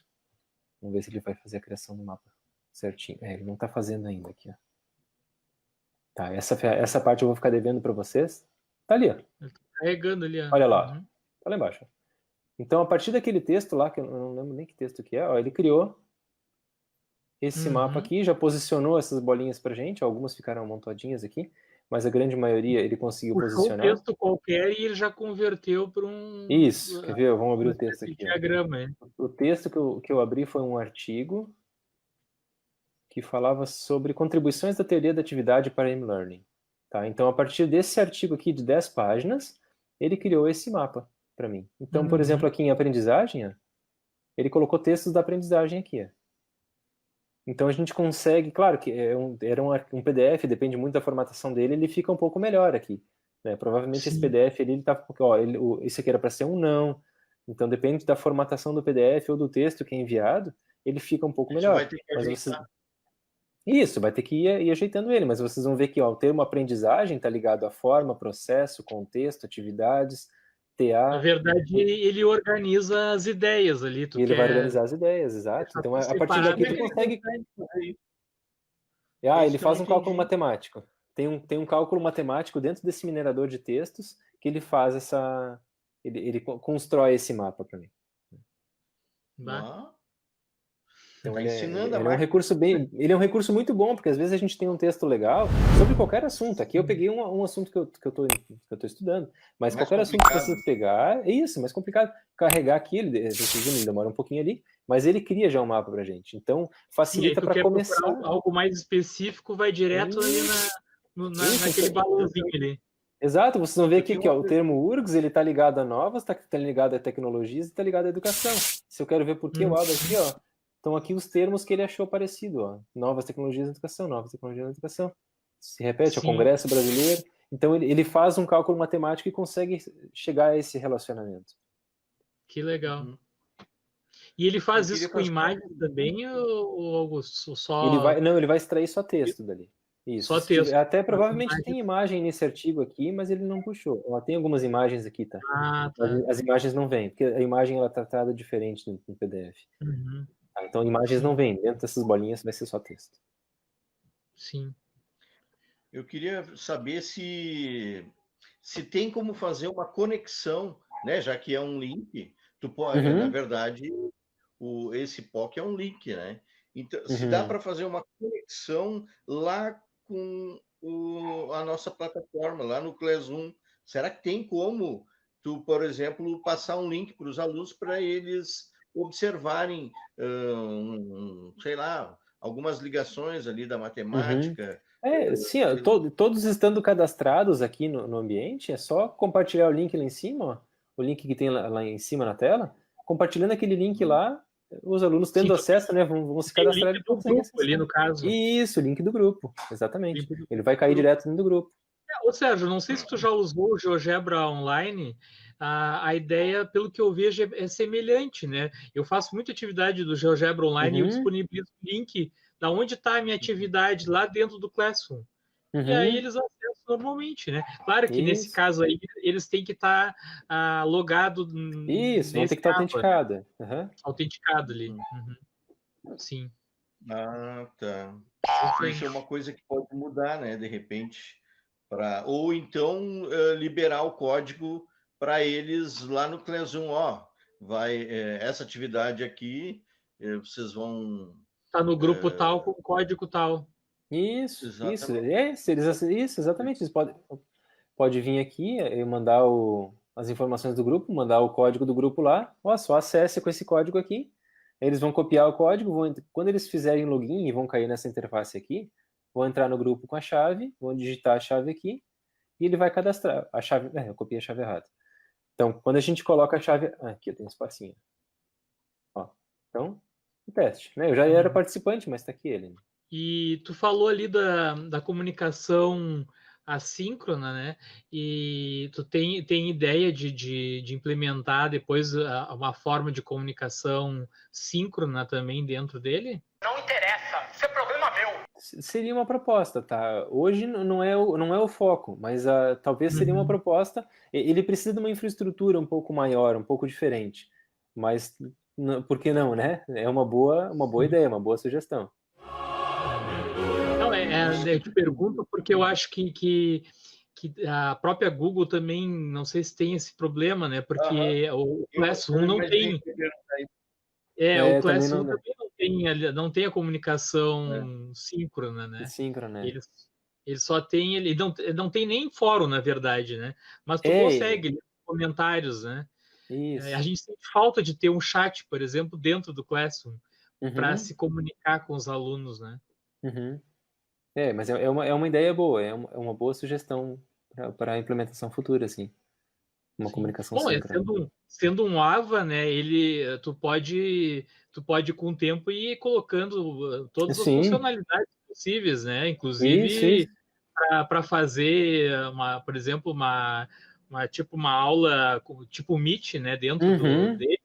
Vamos ver se ele vai fazer a criação do mapa certinho. Ele não está fazendo ainda aqui, ó. Tá, essa parte eu vou ficar devendo para vocês. Tá ali, ó. Ele tá carregando ali, ó. Olha lá, tá lá embaixo. Então, a partir daquele texto lá, que eu não lembro nem que texto que é, ó, ele criou esse mapa aqui, já posicionou essas bolinhas pra gente, algumas ficaram amontoadinhas aqui, mas a grande maioria ele conseguiu posicionar. Um texto qualquer e ele já converteu para um... Isso, quer ver? Vamos abrir o texto aqui. Diagrama, é. O texto que eu abri foi um artigo que falava sobre contribuições da teoria da atividade para M-Learning. Tá? Então, a partir desse artigo aqui de 10 páginas, ele criou esse mapa para mim. Então, por exemplo, aqui em aprendizagem, ó, ele colocou textos da aprendizagem aqui. Ó. Então, a gente consegue, claro que era um PDF, depende muito da formatação dele, ele fica um pouco melhor aqui. Né? Provavelmente esse PDF, ele tá, esse aqui era para ser um não. Então, depende da formatação do PDF ou do texto que é enviado, ele fica um pouco melhor. Vai ter que ajeitar. Isso, vai ter que ir ajeitando ele, mas vocês vão ver que ó, o termo aprendizagem está ligado à forma, processo, contexto, atividades, TA. Na verdade, ele organiza as ideias ali. Ele vai organizar as ideias, exato. Então, a partir daqui tu consegue... ele faz um cálculo matemático. Tem um cálculo matemático dentro desse minerador de textos que ele faz essa... Ele constrói esse mapa para mim. Então, ele é um recurso muito bom, porque às vezes a gente tem um texto legal sobre qualquer assunto. Aqui eu peguei um assunto que eu tô estudando, mas qualquer assunto que você pegar, é isso, mais complicado. Carregar aqui, ele demora um pouquinho ali, mas ele cria já um mapa pra gente. Então, facilita para começar. Algo mais específico, vai direto ali naquele balãozinho ali. Exato, vocês vão ver aqui que ó, o termo URGS, ele tá ligado a novas, tá ligado a tecnologias e tá ligado à educação. Se eu quero ver por que eu abro aqui, ó, estão aqui os termos que ele achou parecido, ó. Novas tecnologias na educação, novas tecnologias na educação. Se repete, o Congresso Brasileiro. Então, ele faz um cálculo matemático e consegue chegar a esse relacionamento. Que legal. E ele faz isso com imagens também, ou só... Ele vai extrair só texto dali. Isso. Só texto. Até provavelmente tem imagem nesse artigo aqui, mas ele não puxou. Tem algumas imagens aqui, tá? Tá. As imagens não vêm, porque a imagem ela é tratada diferente no PDF. Então, imagens não vêm. Dentro dessas bolinhas vai ser só texto. Sim. Eu queria saber se tem como fazer uma conexão, né? Já que é um link, tu pode, na verdade, esse POC é um link, né? Então, se dá para fazer uma conexão lá com a nossa plataforma, lá no Classroom, será que tem como tu, por exemplo, passar um link para os alunos para eles observarem, sei lá, algumas ligações ali da matemática? Sim, todos estando cadastrados aqui no ambiente, é só compartilhar o link lá em cima, ó, o link que tem lá em cima na tela, compartilhando aquele link lá, os alunos tendo acesso, né, vão se cadastrar. Link do grupo ali, no caso. Isso, o link do grupo, exatamente. Ele vai cair direto dentro do grupo. Ô Sérgio, não sei se tu já usou o GeoGebra Online, a ideia, pelo que eu vejo, é semelhante, né? Eu faço muita atividade do GeoGebra Online e eu disponibilizo o link da onde está a minha atividade lá dentro do Classroom. E aí eles acessam normalmente, né? Claro que nesse caso aí, eles têm que estar logados. Isso, vão ter que estar autenticado. Autenticado ali. Sim. Ah, tá. Isso é uma coisa que pode mudar, né? De repente. Ou então liberar o código para eles lá no Classroom. Essa atividade aqui, vocês vão... Tá no grupo tal, com código tal. Isso, exatamente. Eles pode vir aqui e mandar as informações do grupo, mandar o código do grupo lá. Só acesse com esse código aqui. Eles vão copiar o código, quando eles fizerem login e vão cair nessa interface aqui, vão entrar no grupo com a chave, vão digitar a chave aqui, e ele vai cadastrar a chave. Eu copiei a chave errada. Então, quando a gente coloca a chave... aqui tem um espacinho. Então, o teste. Né? Eu já era participante, mas está aqui ele. E tu falou ali da comunicação assíncrona, né? E tu tem ideia de implementar depois uma forma de comunicação síncrona também dentro dele? Não interessa, isso é problema meu. Seria uma proposta, tá? Hoje não é o foco, mas talvez seria uma proposta. Ele precisa de uma infraestrutura um pouco maior, um pouco diferente. Mas por que não, né? É uma boa ideia, uma boa sugestão. Não, eu te pergunto porque eu acho que a própria Google também, não sei se tem esse problema, né? Porque o Classroom não tem. O Eu também Classroom não, também não tem a comunicação síncrona, né? síncrona, né? Ele só tem, ele não tem nem fórum, na verdade, né? Mas tu consegue ler comentários, né? Isso. A gente sente falta de ter um chat, por exemplo, dentro do Classroom, para se comunicar com os alunos, né? Uhum. Mas é uma ideia boa, é uma boa sugestão para a implementação futura, assim. Uma comunicação Bom, síncrona. sendo um AVA, né? Tu pode com o tempo ir colocando todas as funcionalidades possíveis, né? Inclusive Isso. para fazer por exemplo, uma aula tipo Meet, né? Dentro dele.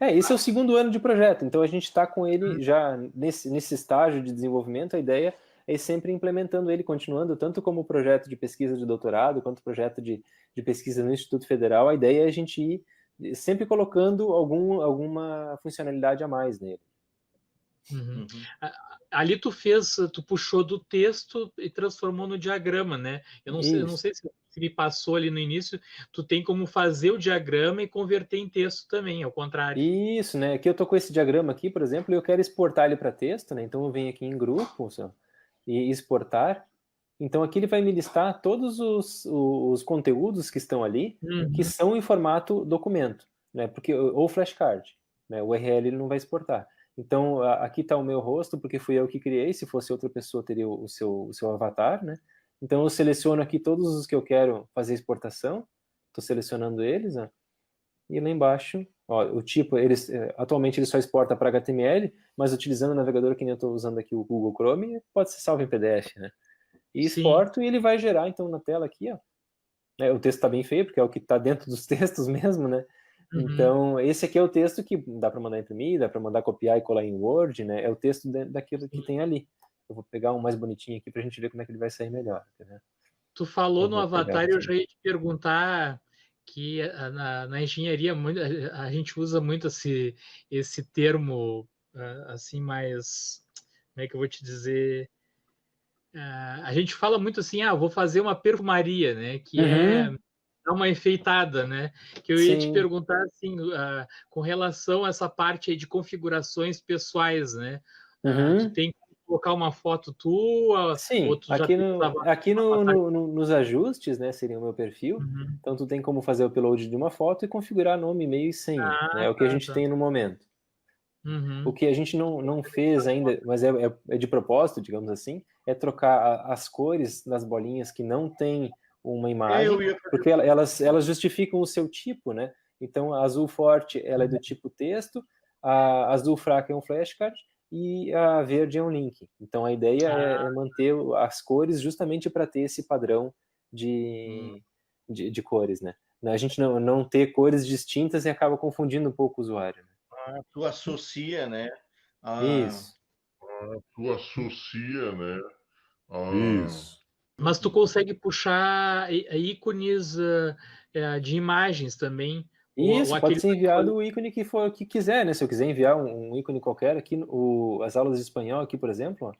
Esse é o segundo ano de projeto, então a gente está com ele já nesse estágio de desenvolvimento. A ideia é ir sempre implementando ele, continuando tanto como projeto de pesquisa de doutorado, quanto projeto de pesquisa no Instituto Federal. A ideia é a gente ir sempre colocando alguma funcionalidade a mais nele. Ali tu puxou do texto e transformou no diagrama, né? Eu não sei se me passou ali no início, tu tem como fazer o diagrama e converter em texto também, ao contrário. Isso, né? Aqui eu tô com esse diagrama aqui, por exemplo, e eu quero exportar ele para texto, né? Então eu venho aqui em grupo e exportar. Então aqui ele vai me listar todos os conteúdos que estão ali, que são em formato documento, né? Ou flashcard, né? O URL ele não vai exportar. Então aqui está o meu rosto, porque fui eu que criei. Se fosse outra pessoa, teria o seu avatar, né? Então eu seleciono aqui todos os que eu quero fazer exportação. Estou selecionando eles, né? E lá embaixo, o tipo, atualmente ele só exporta para HTML, mas utilizando o navegador que nem eu estou usando aqui, o Google Chrome, pode ser salvo em PDF, né? E exporto e ele vai gerar, então, na tela aqui, ó. O texto está bem feio, porque é o que está dentro dos textos mesmo, né? Então, esse aqui é o texto que dá para mandar imprimir, dá para mandar copiar e colar em Word, né? É o texto daquilo que tem ali. Eu vou pegar um mais bonitinho aqui para a gente ver como é que ele vai sair melhor, né? Tu falou no avatar, eu já ia te perguntar que na engenharia a gente usa muito esse termo assim mais, como é que eu vou te dizer? A gente fala muito assim, vou fazer uma perfumaria, né? Que é dar uma enfeitada, né? Que eu ia te perguntar assim, com relação a essa parte aí de configurações pessoais, né? Tu tem que colocar uma foto tua, sim, ou tu já aqui nos ajustes, né, seria o meu perfil. Então tu tem como fazer o upload de uma foto e configurar nome, e-mail e senha, né? É o que a gente tem no momento. O que a gente não fez ainda, mas é de propósito, digamos assim, é trocar as cores das bolinhas que não tem uma imagem, porque elas justificam o seu tipo, né? Então a azul forte ela é do tipo texto, a azul fraca é um flashcard e a verde é um link. Então a ideia é manter as cores justamente para ter esse padrão de cores, né? A gente não ter cores distintas e acaba confundindo um pouco o usuário, né? Tu associa, né? Isso. Tu associa, né? Isso. Mas tu consegue puxar ícones de imagens também. Isso, pode ser enviado o ícone que quiser, né? Se eu quiser enviar um ícone qualquer aqui, as aulas de espanhol aqui, por exemplo, ó.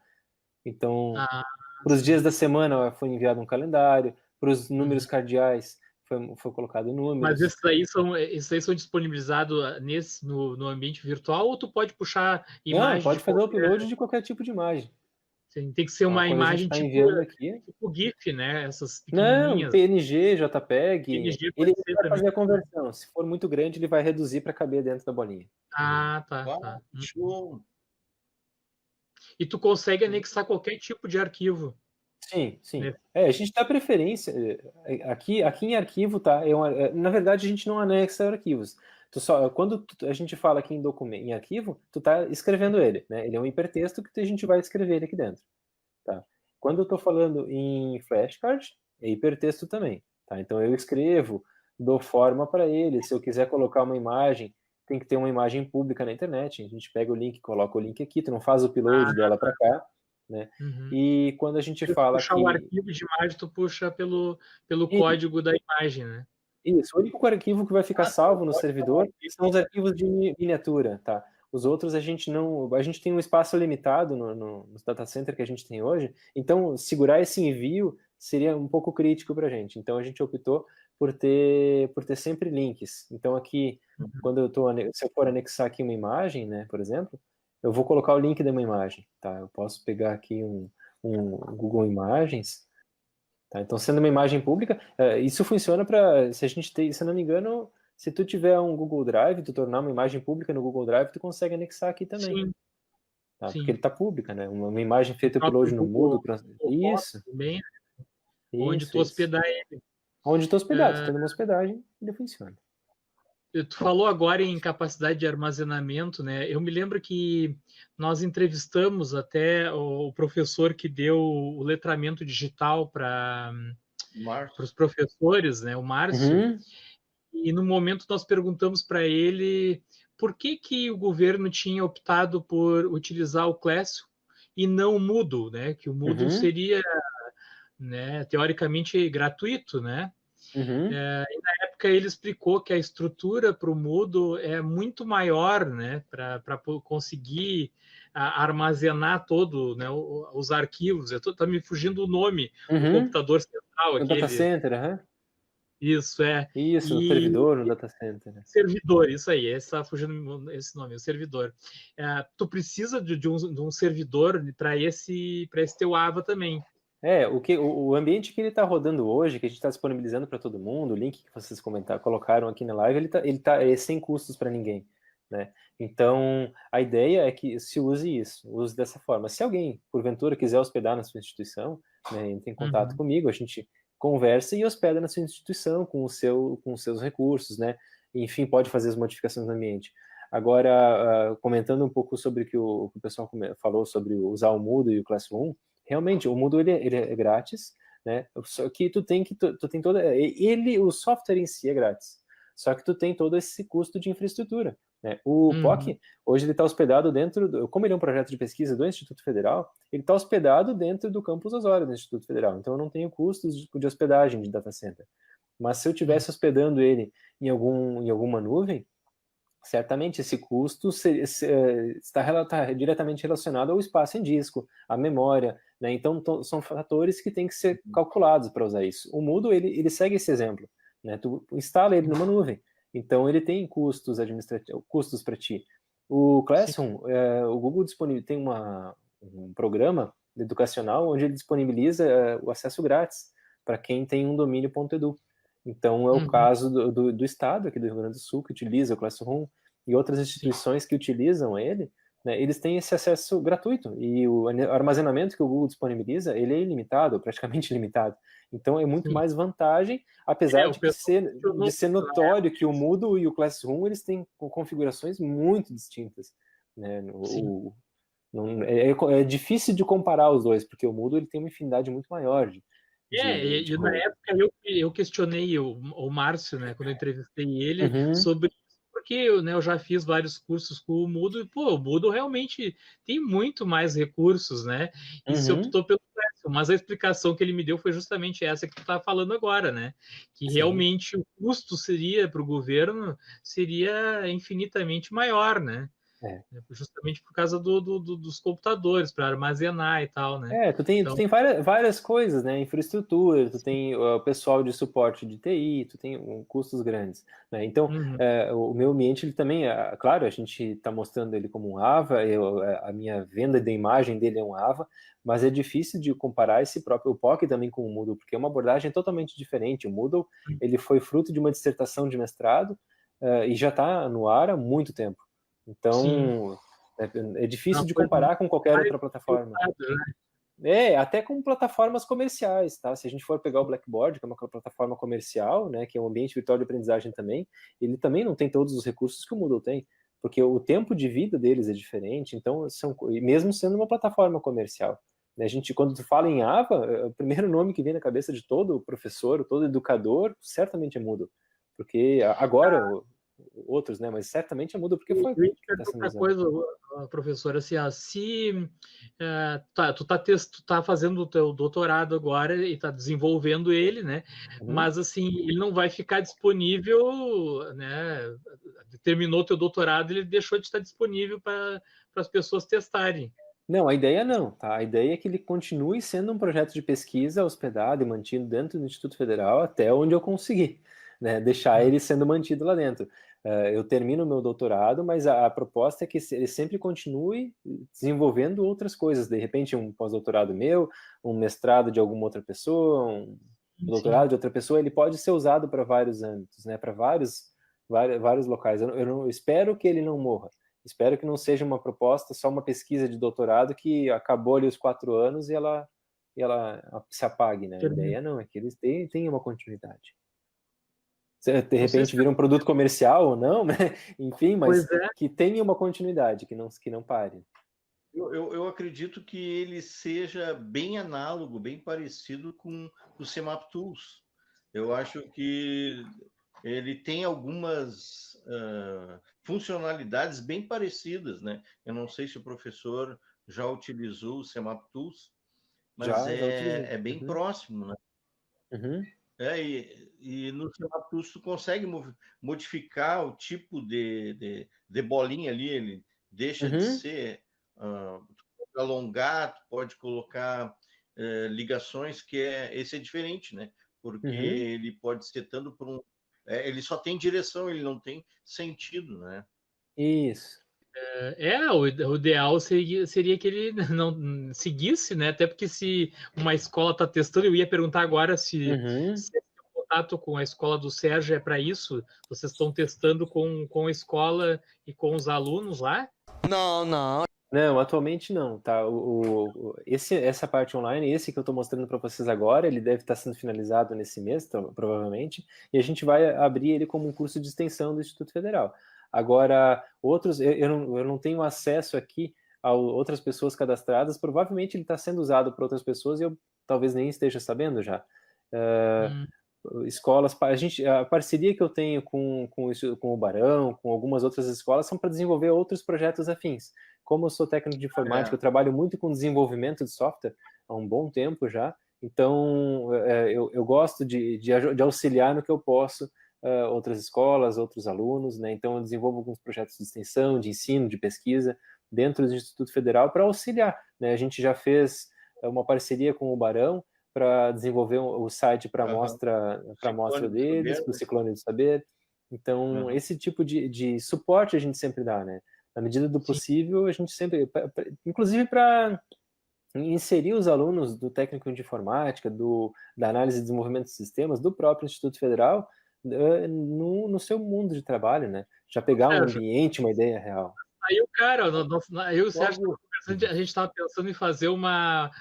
Então, para os dias da semana foi enviado um calendário, para os números cardeais foi colocado números. Mas esses aí são disponibilizados no ambiente virtual, ou tu pode puxar imagem? Não, pode fazer o upload de qualquer tipo de imagem. Sim, tem que ser uma imagem tipo GIF, né? Essas pequenininhas. Não, PNG, JPEG. PNG ele vai fazer a conversão. Se for muito grande, ele vai reduzir para caber dentro da bolinha. Tá. Show. E tu consegue anexar qualquer tipo de arquivo. Sim. A gente dá preferência. Aqui em arquivo, tá? Na verdade, a gente não anexa arquivos. Quando a gente fala aqui em arquivo, tu tá escrevendo ele, né? Ele é um hipertexto que a gente vai escrever ele aqui dentro, tá? Quando eu tô falando em flashcard, é hipertexto também, tá? Então eu escrevo, dou forma para ele. Se eu quiser colocar uma imagem, tem que ter uma imagem pública na internet. A gente pega o link, coloca o link aqui, tu não faz o upload dela para cá, né? E quando a gente fala puxar o arquivo de imagem, tu puxa pelo código da imagem, né? Isso, o único arquivo que vai ficar salvo no servidor são os arquivos de miniatura, tá? Os outros a gente tem um espaço limitado no data center que a gente tem hoje, então segurar esse envio seria um pouco crítico para a gente. Então a gente optou por ter sempre links. Então aqui, se eu for anexar aqui uma imagem, né, por exemplo, eu vou colocar o link de uma imagem, tá? Eu posso pegar aqui um Google Imagens. Tá, então, sendo uma imagem pública, isso funciona para, se eu não me engano, se tu tiver um Google Drive, tu tornar uma imagem pública no Google Drive, tu consegue anexar aqui também. Sim. Tá? Sim. Porque ele está pública, né? Uma imagem feita upload no Moodle. Isso. Também, onde tu hospedar ele. Onde tu hospedar, tu tendo uma hospedagem, ele funciona. Tu falou agora em capacidade de armazenamento, né? Eu me lembro que nós entrevistamos até o professor que deu o letramento digital para os professores, né? O Márcio. Uhum. E no momento nós perguntamos para ele por que o governo tinha optado por utilizar o Clécio e não o Moodle, né? Que o Moodle seria, né, teoricamente gratuito, né? Uhum. E na época ele explicou que a estrutura para o Moodle é muito maior, né, para conseguir armazenar todo, né, os arquivos. Está me fugindo o nome, o computador central. O data center, Isso, Isso, o servidor no data center. Servidor, isso aí, está fugindo esse nome, o servidor. Tu precisa de um servidor para esse teu Ava também. O ambiente que ele está rodando hoje, que a gente está disponibilizando para todo mundo, o link que vocês colocaram aqui na live, ele tá sem custos para ninguém, né? Então, a ideia é que se use dessa forma. Se alguém, porventura, quiser hospedar na sua instituição, né, entre em contato comigo, a gente conversa e hospeda na sua instituição com os seus recursos, né? Enfim, pode fazer as modificações no ambiente. Agora, comentando um pouco sobre o que o pessoal falou sobre usar o Moodle e o Classroom, realmente, o Moodle ele é grátis, né? Só que tu tem toda o software em si é grátis. Só que tu tem todo esse custo de infraestrutura, né? O POC hoje ele está hospedado como ele é um projeto de pesquisa do Instituto Federal, ele está hospedado dentro do campus Osório do Instituto Federal. Então eu não tenho custos de hospedagem de data center. Mas se eu estivesse hospedando ele em alguma nuvem, certamente esse custo está diretamente relacionado ao espaço em disco, à memória, né? Então são fatores que têm que ser calculados para usar isso. O Moodle ele segue esse exemplo, né? Tu instala ele numa nuvem, então ele tem custos administrativos, custos para ti. O Classroom, o Google tem um programa educacional onde ele disponibiliza o acesso grátis para quem tem um domínio.edu. Então, é o caso do Estado, aqui do Rio Grande do Sul, que utiliza o Classroom, e outras instituições que utilizam ele, né, eles têm esse acesso gratuito, e o armazenamento que o Google disponibiliza, ele é ilimitado, praticamente ilimitado. Então, é muito mais vantagem, apesar de ser notório que o Moodle e o Classroom, eles têm configurações muito distintas, né? É difícil de comparar os dois, porque o Moodle ele tem uma infinidade muito maior e na época eu questionei o Márcio, né, quando eu entrevistei ele, sobre isso, porque, né, eu já fiz vários cursos com o Moodle, e, o Moodle realmente tem muito mais recursos, né, e se optou pelo Classroom, mas a explicação que ele me deu foi justamente essa que tu está falando agora, né, que realmente o custo para o governo seria infinitamente maior, né, justamente por causa dos computadores, para armazenar e tal, né? Tu tem várias coisas, né? Infraestrutura, tu tem o pessoal de suporte de TI, tu tem custos grandes, né? Então, o meu ambiente, ele também, claro, a gente está mostrando ele como um AVA, a minha venda de imagem dele é um AVA, mas é difícil de comparar esse próprio POC também com o Moodle, porque é uma abordagem totalmente diferente. O Moodle, ele foi fruto de uma dissertação de mestrado e já está no ar há muito tempo. Então, é difícil de comparar com qualquer outra plataforma. Até com plataformas comerciais, tá? Se a gente for pegar o Blackboard, que é uma plataforma comercial, né, que é um ambiente virtual de aprendizagem também, ele também não tem todos os recursos que o Moodle tem, porque o tempo de vida deles é diferente, então, mesmo sendo uma plataforma comercial. Né, quando tu fala em AVA, o primeiro nome que vem na cabeça de todo professor, todo educador, certamente é Moodle, porque agora... outros, né? Mas certamente muda porque foi. Eu ia te perguntar outra coisa, professor, assim, se tu tá fazendo o teu doutorado agora e está desenvolvendo ele, né? Mas assim, ele não vai ficar disponível, né? Terminou o teu doutorado, ele deixou de estar disponível para as pessoas testarem. Não, a ideia não, tá? A ideia é que ele continue sendo um projeto de pesquisa hospedado e mantido dentro do Instituto Federal até onde eu conseguir, né? Deixar ele sendo mantido lá dentro. Eu termino o meu doutorado, mas a proposta é que ele sempre continue desenvolvendo outras coisas. De repente, um pós-doutorado meu, um mestrado de alguma outra pessoa, um doutorado de outra pessoa, ele pode ser usado para vários âmbitos, né? Para vários locais. Eu espero que ele não morra. Espero que não seja uma proposta, só uma pesquisa de doutorado que acabou ali os 4 anos e ela se apague, né? A ideia não, é que eles tenham uma continuidade. De repente vira um produto comercial ou não, né? Enfim, mas que tenha uma continuidade, que não pare. Eu acredito que ele seja bem análogo, bem parecido com o CEMAP Tools. Eu acho que ele tem algumas funcionalidades bem parecidas, né? Eu não sei se o professor já utilizou o CEMAP Tools, mas já é bem próximo, né? Uhum. E no CEMAP Tools tu consegue modificar o tipo de bolinha ali, ele deixa de ser alongar, tu pode colocar ligações que esse é diferente, né? Porque ele pode ser tanto por um ele só tem direção, ele não tem sentido, né? Isso. O ideal seria que ele não seguisse, né? Até porque se uma escola está testando, eu ia perguntar agora se o contato com a escola do Sérgio é para isso. Vocês estão testando com a escola e com os alunos lá? Não, atualmente não, tá? Essa parte online, esse que eu estou mostrando para vocês agora, ele deve estar sendo finalizado nesse mês, provavelmente, e a gente vai abrir ele como um curso de extensão do Instituto Federal. Agora, outros, eu não tenho acesso aqui a outras pessoas cadastradas, provavelmente ele está sendo usado por outras pessoas e eu talvez nem esteja sabendo já. Escolas, a parceria que eu tenho com o Barão, com algumas outras escolas, são para desenvolver outros projetos afins. Como eu sou técnico de informática, eu trabalho muito com desenvolvimento de software há um bom tempo já, então eu gosto de auxiliar no que eu posso outras escolas, outros alunos, né? Então eu desenvolvo alguns projetos de extensão, de ensino, de pesquisa dentro do Instituto Federal para auxiliar, né? A gente já fez uma parceria com o Barão para desenvolver o site para mostra deles, para o Ciclone do Saber. Então esse tipo de suporte a gente sempre dá, né? Na medida do possível, a gente sempre, inclusive para inserir os alunos do técnico de informática, da análise e desenvolvimento de sistemas, do próprio Instituto Federal, no seu mundo de trabalho, né? Já pegar um ambiente, uma ideia real. Aí o cara, eu e o Sérgio, a gente estava pensando em fazer uma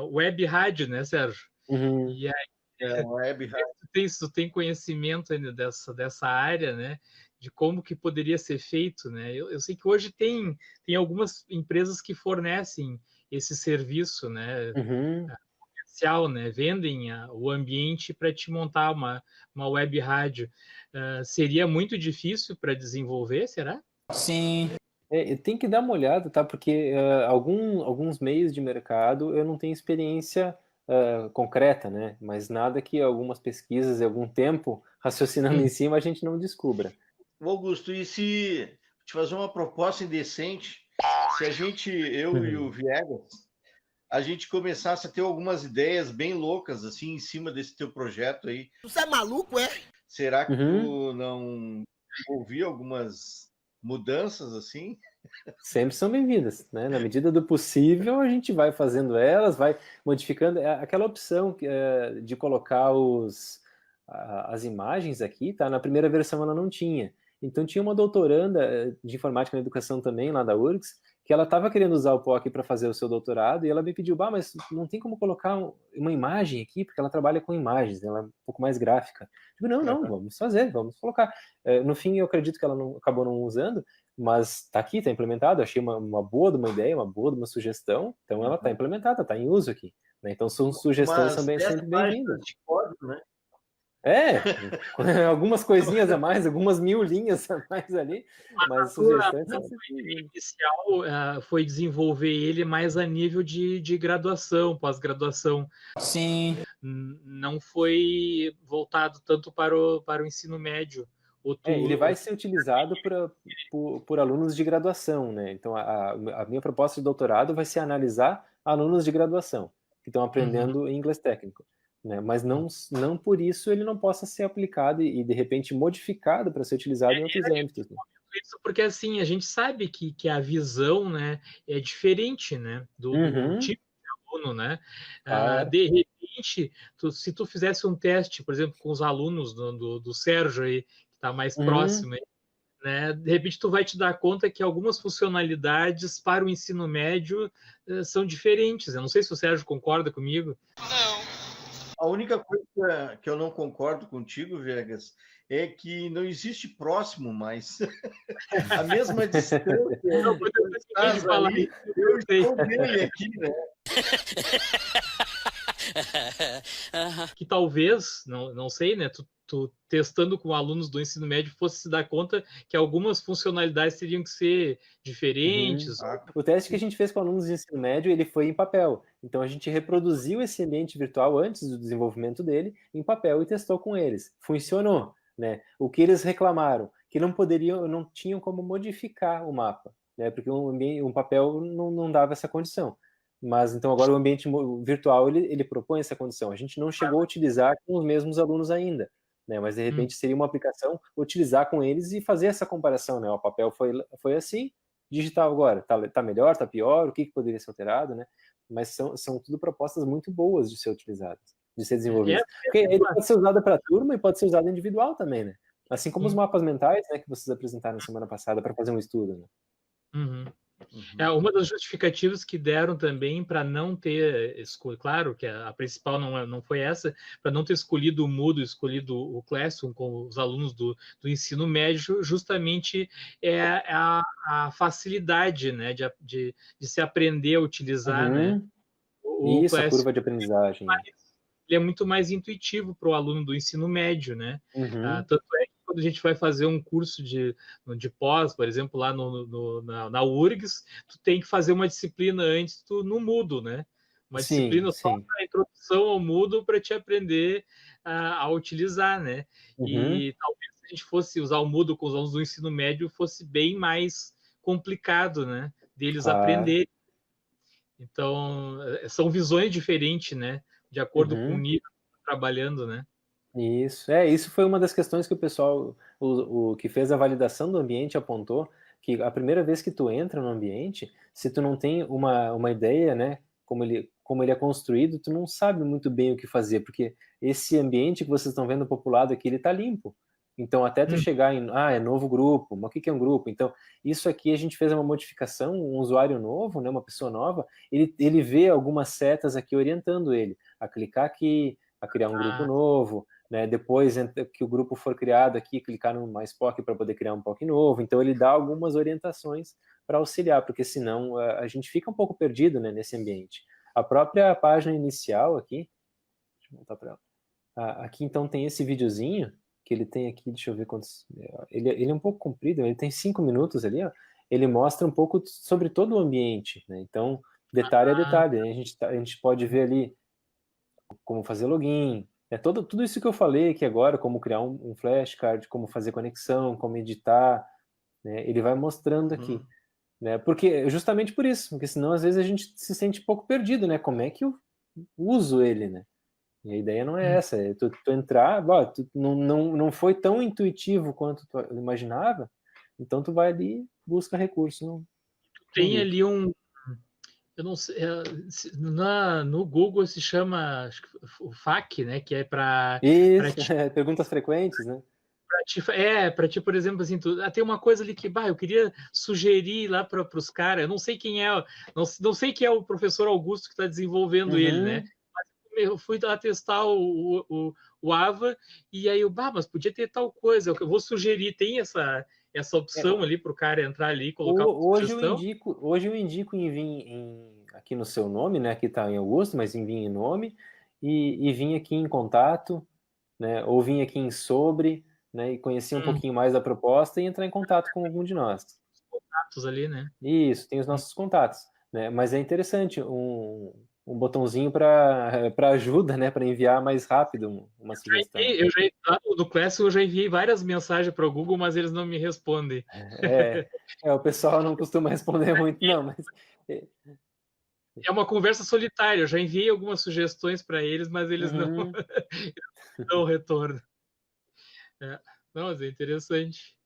web rádio, né, Sérgio? E aí, uma web rádio. Tu tem conhecimento ainda dessa área, né? De como que poderia ser feito, né? Eu sei que hoje tem algumas empresas que fornecem esse serviço, né? Comercial, né? Vendem o ambiente para te montar uma web rádio. Seria muito difícil para desenvolver, será? Sim. Tem que dar uma olhada, tá? Porque alguns meios de mercado eu não tenho experiência concreta, né? Mas nada que algumas pesquisas e algum tempo raciocinando em cima a gente não descubra. Augusto, e se te fazer uma proposta indecente, se a gente, eu e o Viegas, a gente começasse a ter algumas ideias bem loucas, assim, em cima desse teu projeto aí. Você é maluco, é? Será que tu não ouvia algumas mudanças, assim? Sempre são bem-vindas, né? Na medida do possível, a gente vai fazendo elas, vai modificando. Aquela opção de colocar as imagens aqui, tá? Na primeira versão ela não tinha. Então tinha uma doutoranda de informática na educação também, lá da URGS, que ela estava querendo usar o POC para fazer o seu doutorado, e ela me pediu, mas não tem como colocar uma imagem aqui, porque ela trabalha com imagens, ela é um pouco mais gráfica. Eu digo, não, vamos fazer, vamos colocar. No fim, eu acredito que ela acabou não usando, mas está aqui, está implementado, achei uma boa de uma ideia, uma boa de uma sugestão, então ela está implementada, está em uso aqui. Né? Então sugestões também sempre bem-vindas. De código, né? Algumas coisinhas a mais, algumas 1000 linhas a mais ali, mas os restantes são inicial foi desenvolver ele mais a nível de graduação, pós-graduação. Sim. Não foi voltado tanto para o ensino médio. Ele vai ser utilizado por alunos de graduação, né? Então, a minha proposta de doutorado vai ser analisar alunos de graduação que estão aprendendo inglês técnico, né? Mas não por isso ele não possa ser aplicado e de repente modificado para ser utilizado em outros âmbitos. Né? Isso porque assim a gente sabe que a visão, né, é diferente, né, do tipo de aluno, né? De repente, se tu fizesse um teste, por exemplo, com os alunos do Sérgio aí, está mais próximo, né? De repente tu vai te dar conta que algumas funcionalidades para o ensino médio são diferentes. Eu não sei se o Sérgio concorda comigo. Não. A única coisa que eu não concordo contigo, Vegas, é que não existe próximo mais. A mesma distância. Eu estou bem aqui, né? Que talvez, não sei, né? Tu testando com alunos do ensino médio fosse se dar conta que algumas funcionalidades teriam que ser diferentes. O teste que a gente fez com alunos de ensino médio, ele foi em papel. Então a gente reproduziu esse ambiente virtual antes do desenvolvimento dele em papel e testou com eles. Funcionou, né? O que eles reclamaram, que não tinham como modificar o mapa, né? Porque um papel não dava essa condição. Mas então agora o ambiente virtual ele propõe essa condição. A gente não chegou a utilizar com os mesmos alunos ainda, né? Mas de repente seria uma aplicação utilizar com eles e fazer essa comparação, né? O papel foi assim, digital agora tá melhor, tá pior, o que poderia ser alterado, né? Mas são tudo propostas muito boas de ser utilizadas, de ser desenvolvidas. Porque ele pode ser usado para turma e pode ser usado individual também, né? Assim como os mapas mentais, né, que vocês apresentaram na semana passada para fazer um estudo, né? Uma das justificativas que deram também para não ter escolhido, claro que a principal não foi essa, para não ter escolhido o Moodle, escolhido o Classroom com os alunos do ensino médio, justamente é a facilidade, né, de se aprender a utilizar, né? Isso, a curva de aprendizagem. Ele é muito mais intuitivo para o aluno do ensino médio, né? Tanto é que quando a gente vai fazer um curso de pós, por exemplo, lá na URGS, tu tem que fazer uma disciplina antes no Moodle, né? Uma disciplina só para introdução ao Moodle para te aprender a utilizar, né? E talvez se a gente fosse usar o Moodle com os alunos do ensino médio fosse bem mais complicado, né? Deles aprenderem. Então, são visões diferentes, né? De acordo com o nível que está trabalhando, né? Isso foi uma das questões que o pessoal, o que fez a validação do ambiente apontou, que a primeira vez que tu entra no ambiente, se tu não tem uma ideia, né, como ele é construído, tu não sabe muito bem o que fazer, porque esse ambiente que vocês estão vendo populado aqui, ele está limpo. Então, até tu chegar é novo grupo, mas o que é um grupo? Então, isso aqui a gente fez uma modificação, um usuário novo, né, uma pessoa nova, ele vê algumas setas aqui orientando ele a clicar aqui, a criar um grupo novo, né, depois que o grupo for criado aqui, clicar no mais POC para poder criar um POC novo. Então, ele dá algumas orientações para auxiliar, porque senão a gente fica um pouco perdido, né, nesse ambiente. A própria página inicial aqui, deixa eu voltar para ela. Aqui, então, tem esse videozinho, que ele tem aqui, deixa eu ver quantos... Ele é um pouco comprido, ele tem 5 minutos ali, ó. Ele mostra um pouco sobre todo o ambiente, né? Então, detalhe a detalhe, né? A gente pode ver ali como fazer login, tudo isso que eu falei aqui agora, como criar um flashcard, como fazer conexão, como editar, né? Ele vai mostrando aqui, né? Porque justamente por isso, porque senão às vezes a gente se sente um pouco perdido, né? Como é que eu uso ele, né? E a ideia não é essa, é tu entrar, não foi tão intuitivo quanto tu imaginava, então tu vai ali, busca recurso. Tem ali eu não sei, no Google se chama, acho que o FAQ, né, que é para... perguntas frequentes, né? Para ti, por exemplo, assim, tem uma coisa ali que, eu queria sugerir lá para os caras, eu não sei quem é, não sei quem é o professor Augusto que está desenvolvendo ele, né? Eu fui lá testar o AVA e aí mas podia ter tal coisa, eu vou sugerir, tem essa opção ali para o cara entrar ali e colocar hoje eu indico em vir aqui no seu nome, né? Aqui está em Augusto, mas em vir em nome e vir aqui em contato, né, ou vir aqui em Sobre, né, e conhecer um pouquinho mais da proposta e entrar em contato com algum de nós. Contatos ali, né? Isso, tem os nossos contatos, né? Mas é interessante um botãozinho para ajuda, né? Para enviar mais rápido uma sugestão. No Classic eu já enviei várias mensagens para o Google, mas eles não me respondem. O pessoal não costuma responder muito, não, mas... É uma conversa solitária, eu já enviei algumas sugestões para eles, mas eles não dão retorno. Não, mas é interessante.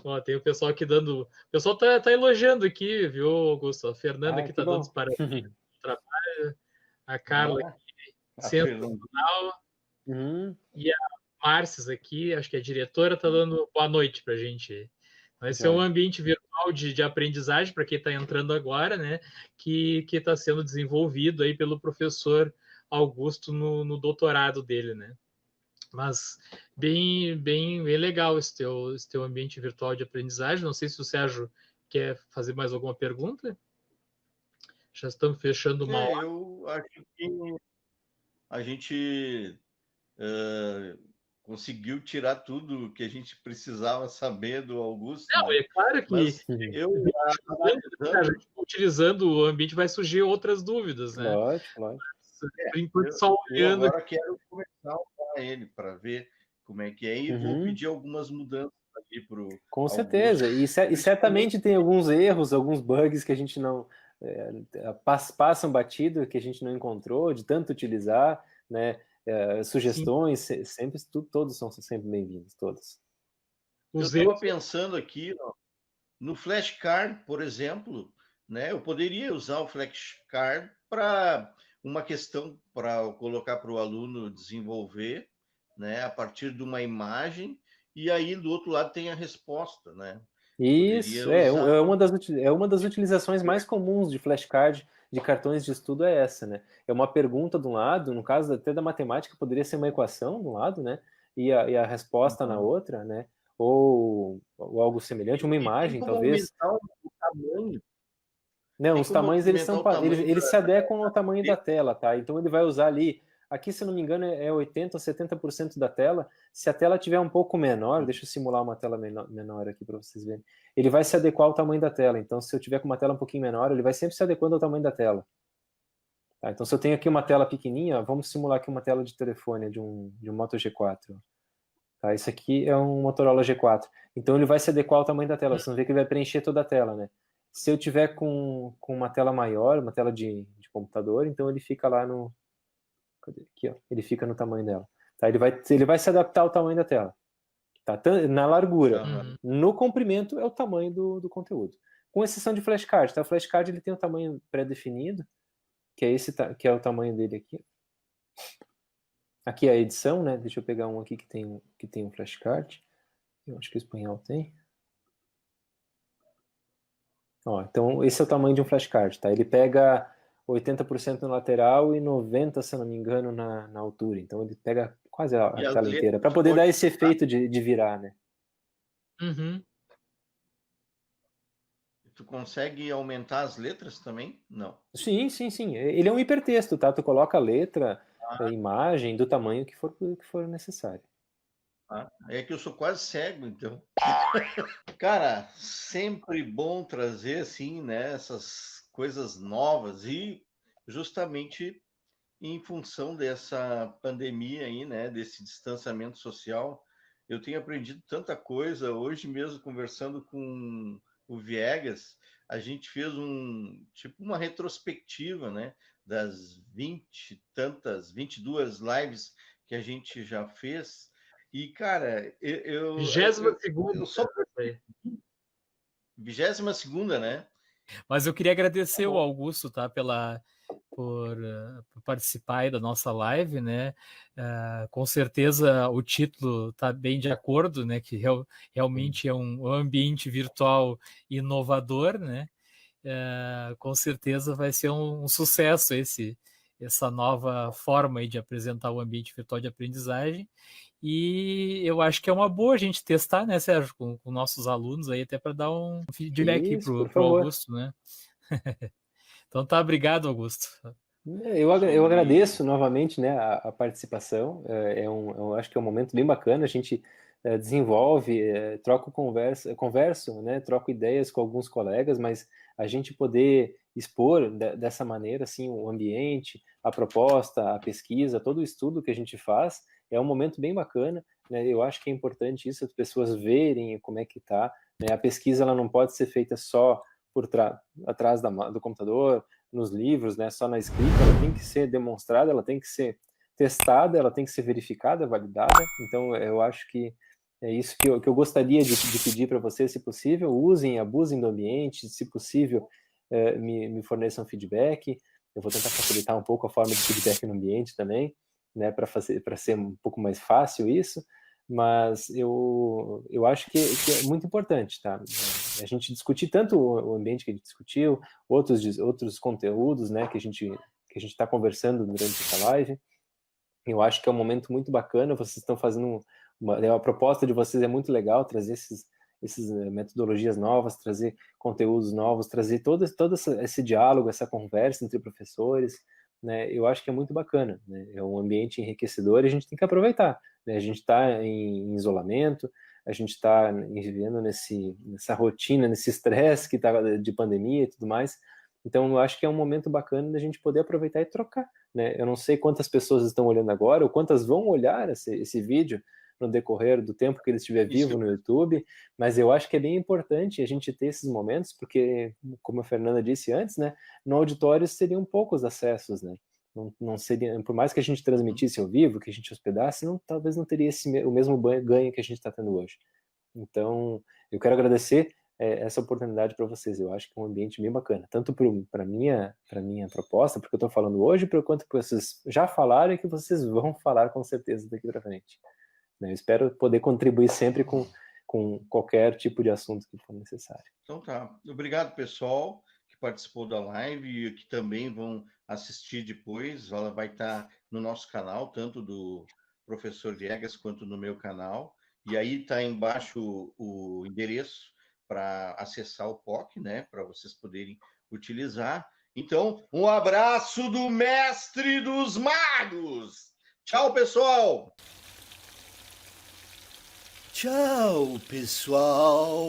Ó, tem o pessoal aqui dando... O pessoal tá elogiando aqui, viu, Augusto? A Fernanda aqui tá dando os parabéns pelo trabalho. A Carla aqui, sensacional. E a Márcia aqui, acho que a diretora, tá dando boa noite pra gente. Vai ser um ambiente virtual de aprendizagem para quem está entrando agora, né? Que está sendo desenvolvido aí pelo professor Augusto no doutorado dele, né? Mas bem legal esse teu ambiente virtual de aprendizagem. Não sei se o Sérgio quer fazer mais alguma pergunta. Já estamos fechando uma hora. Eu acho que a gente conseguiu tirar tudo que a gente precisava saber do Augusto. Não, é claro que utilizando o ambiente vai surgir outras dúvidas, né? Lógico. Por enquanto, só olhando. Eu agora quero começar a usar ele para ver como é que é e vou pedir algumas mudanças aqui para o Com Augusto. certeza, e certamente tem alguns erros, alguns bugs que a gente não passam batido, que a gente não encontrou, de tanto utilizar, né? Sugestões, sempre, todos são sempre bem-vindos, todos. Eu estava pensando aqui no flashcard, por exemplo, né? Eu poderia usar o flashcard para uma questão para colocar para o aluno desenvolver, né? A partir de uma imagem, e aí do outro lado tem a resposta, né? Isso, é uma das utilizações mais comuns de flashcard, de cartões de estudo é essa, né? É uma pergunta de um lado, no caso até da matemática poderia ser uma equação de um lado, né? E a resposta na outra, né? Ou algo semelhante, uma imagem, talvez. O tamanho. Não, os tamanhos eles se adequam ao tamanho da tela, tá? Então ele vai usar ali, aqui se não me engano é 80% ou 70% da tela. Se a tela tiver um pouco menor, deixa eu simular uma tela menor aqui para vocês verem. Ele vai se adequar ao tamanho da tela. Então se eu tiver com uma tela um pouquinho menor, ele vai sempre se adequando ao tamanho da tela. Tá? Então se eu tenho aqui uma tela pequenininha, vamos simular aqui uma tela de telefone de um Moto G4. Tá? Isso aqui é um Motorola G4. Então ele vai se adequar ao tamanho da tela. Vocês vão ver que ele vai preencher toda a tela, né? Se eu tiver com uma tela maior, uma tela de computador, então ele fica lá no... Cadê? Aqui, ó. Ele fica no tamanho dela. Tá? Ele vai se adaptar ao tamanho da tela. Tá? Na largura. No comprimento é o tamanho do conteúdo. Com exceção de flashcard. Tá? O flashcard ele tem um tamanho pré-definido, que é que é o tamanho dele aqui. Aqui é a edição, né? Deixa eu pegar um aqui que tem um flashcard. Eu acho que o espanhol tem. Ó, então, esse é o tamanho de um flashcard, tá? Ele pega 80% na lateral e 90%, se eu não me engano, na altura. Então, ele pega quase a tela inteira, para poder dar esse efeito de virar, né? Tu consegue aumentar as letras também? Não. Sim. Ele é um hipertexto, tá? Tu coloca a letra, a imagem, do tamanho que for necessário. É que eu sou quase cego, então. Cara, sempre bom trazer, assim, né, essas coisas novas e justamente em função dessa pandemia aí, né, desse distanciamento social, eu tenho aprendido tanta coisa. Hoje mesmo, conversando com o Viegas, a gente fez uma retrospectiva, né, das 22 lives que a gente já fez. E, cara, eu 22ª, né? Mas eu queria agradecer o Augusto, tá, por participar aí da nossa live, né? Com certeza o título está bem de acordo, né? Que realmente é um ambiente virtual inovador, né? Com certeza vai ser um sucesso essa nova forma aí de apresentar o ambiente virtual de aprendizagem. E eu acho que é uma boa a gente testar, né, Sérgio, com nossos alunos aí, até para dar um feedback para o Augusto, né? Então tá, obrigado, Augusto. Eu agradeço novamente, né, a participação. Eu acho que é um momento bem bacana. A gente desenvolve, converso, né, troco ideias com alguns colegas, mas a gente poder expor dessa maneira, assim, o ambiente, a proposta, a pesquisa, todo o estudo que a gente faz, é um momento bem bacana, né? Eu acho que é importante isso, as pessoas verem como é que está, né? A pesquisa ela não pode ser feita só atrás do computador, nos livros, né, só na escrita, ela tem que ser demonstrada, ela tem que ser testada, ela tem que ser verificada, validada. Então, eu acho que é isso que eu gostaria de pedir para vocês, se possível, usem, abusem do ambiente, se possível, me forneçam feedback. Eu vou tentar facilitar um pouco a forma de feedback no ambiente também, né, para ser um pouco mais fácil isso, mas eu acho que é muito importante, tá? A gente discutir tanto o ambiente que a gente discutiu, outros conteúdos, né, que a gente está conversando durante essa live. Eu acho que é um momento muito bacana. Vocês estão fazendo a proposta de vocês é muito legal, trazer esses metodologias novas, trazer conteúdos novos, trazer todo esse diálogo, essa conversa entre professores, né? Eu acho que é muito bacana, né? É um ambiente enriquecedor e a gente tem que aproveitar, né? A gente está em isolamento, a gente está vivendo nessa rotina, nesse estresse que está de pandemia e tudo mais. Então, eu acho que é um momento bacana da gente poder aproveitar e trocar, né? Eu não sei quantas pessoas estão olhando agora ou quantas vão olhar esse vídeo no decorrer do tempo que ele estiver vivo no YouTube, mas eu acho que é bem importante a gente ter esses momentos, porque, como a Fernanda disse antes, né, no auditório seriam poucos acessos, né? Não seria, por mais que a gente transmitisse ao vivo, que a gente hospedasse, talvez não teria o mesmo ganho que a gente está tendo hoje. Então, eu quero agradecer essa oportunidade para vocês. Eu acho que é um ambiente bem bacana, tanto para minha proposta, porque eu estou falando hoje, quanto que vocês já falaram e que vocês vão falar com certeza daqui para frente. Eu espero poder contribuir sempre com qualquer tipo de assunto que for necessário. Então tá. Obrigado, pessoal, que participou da live e que também vão assistir depois. Ela vai estar no nosso canal, tanto do professor Viegas quanto no meu canal. E aí está embaixo o endereço para acessar o POC, né? Para vocês poderem utilizar. Então, um abraço do Mestre dos Magos! Tchau, pessoal! Tchau, pessoal!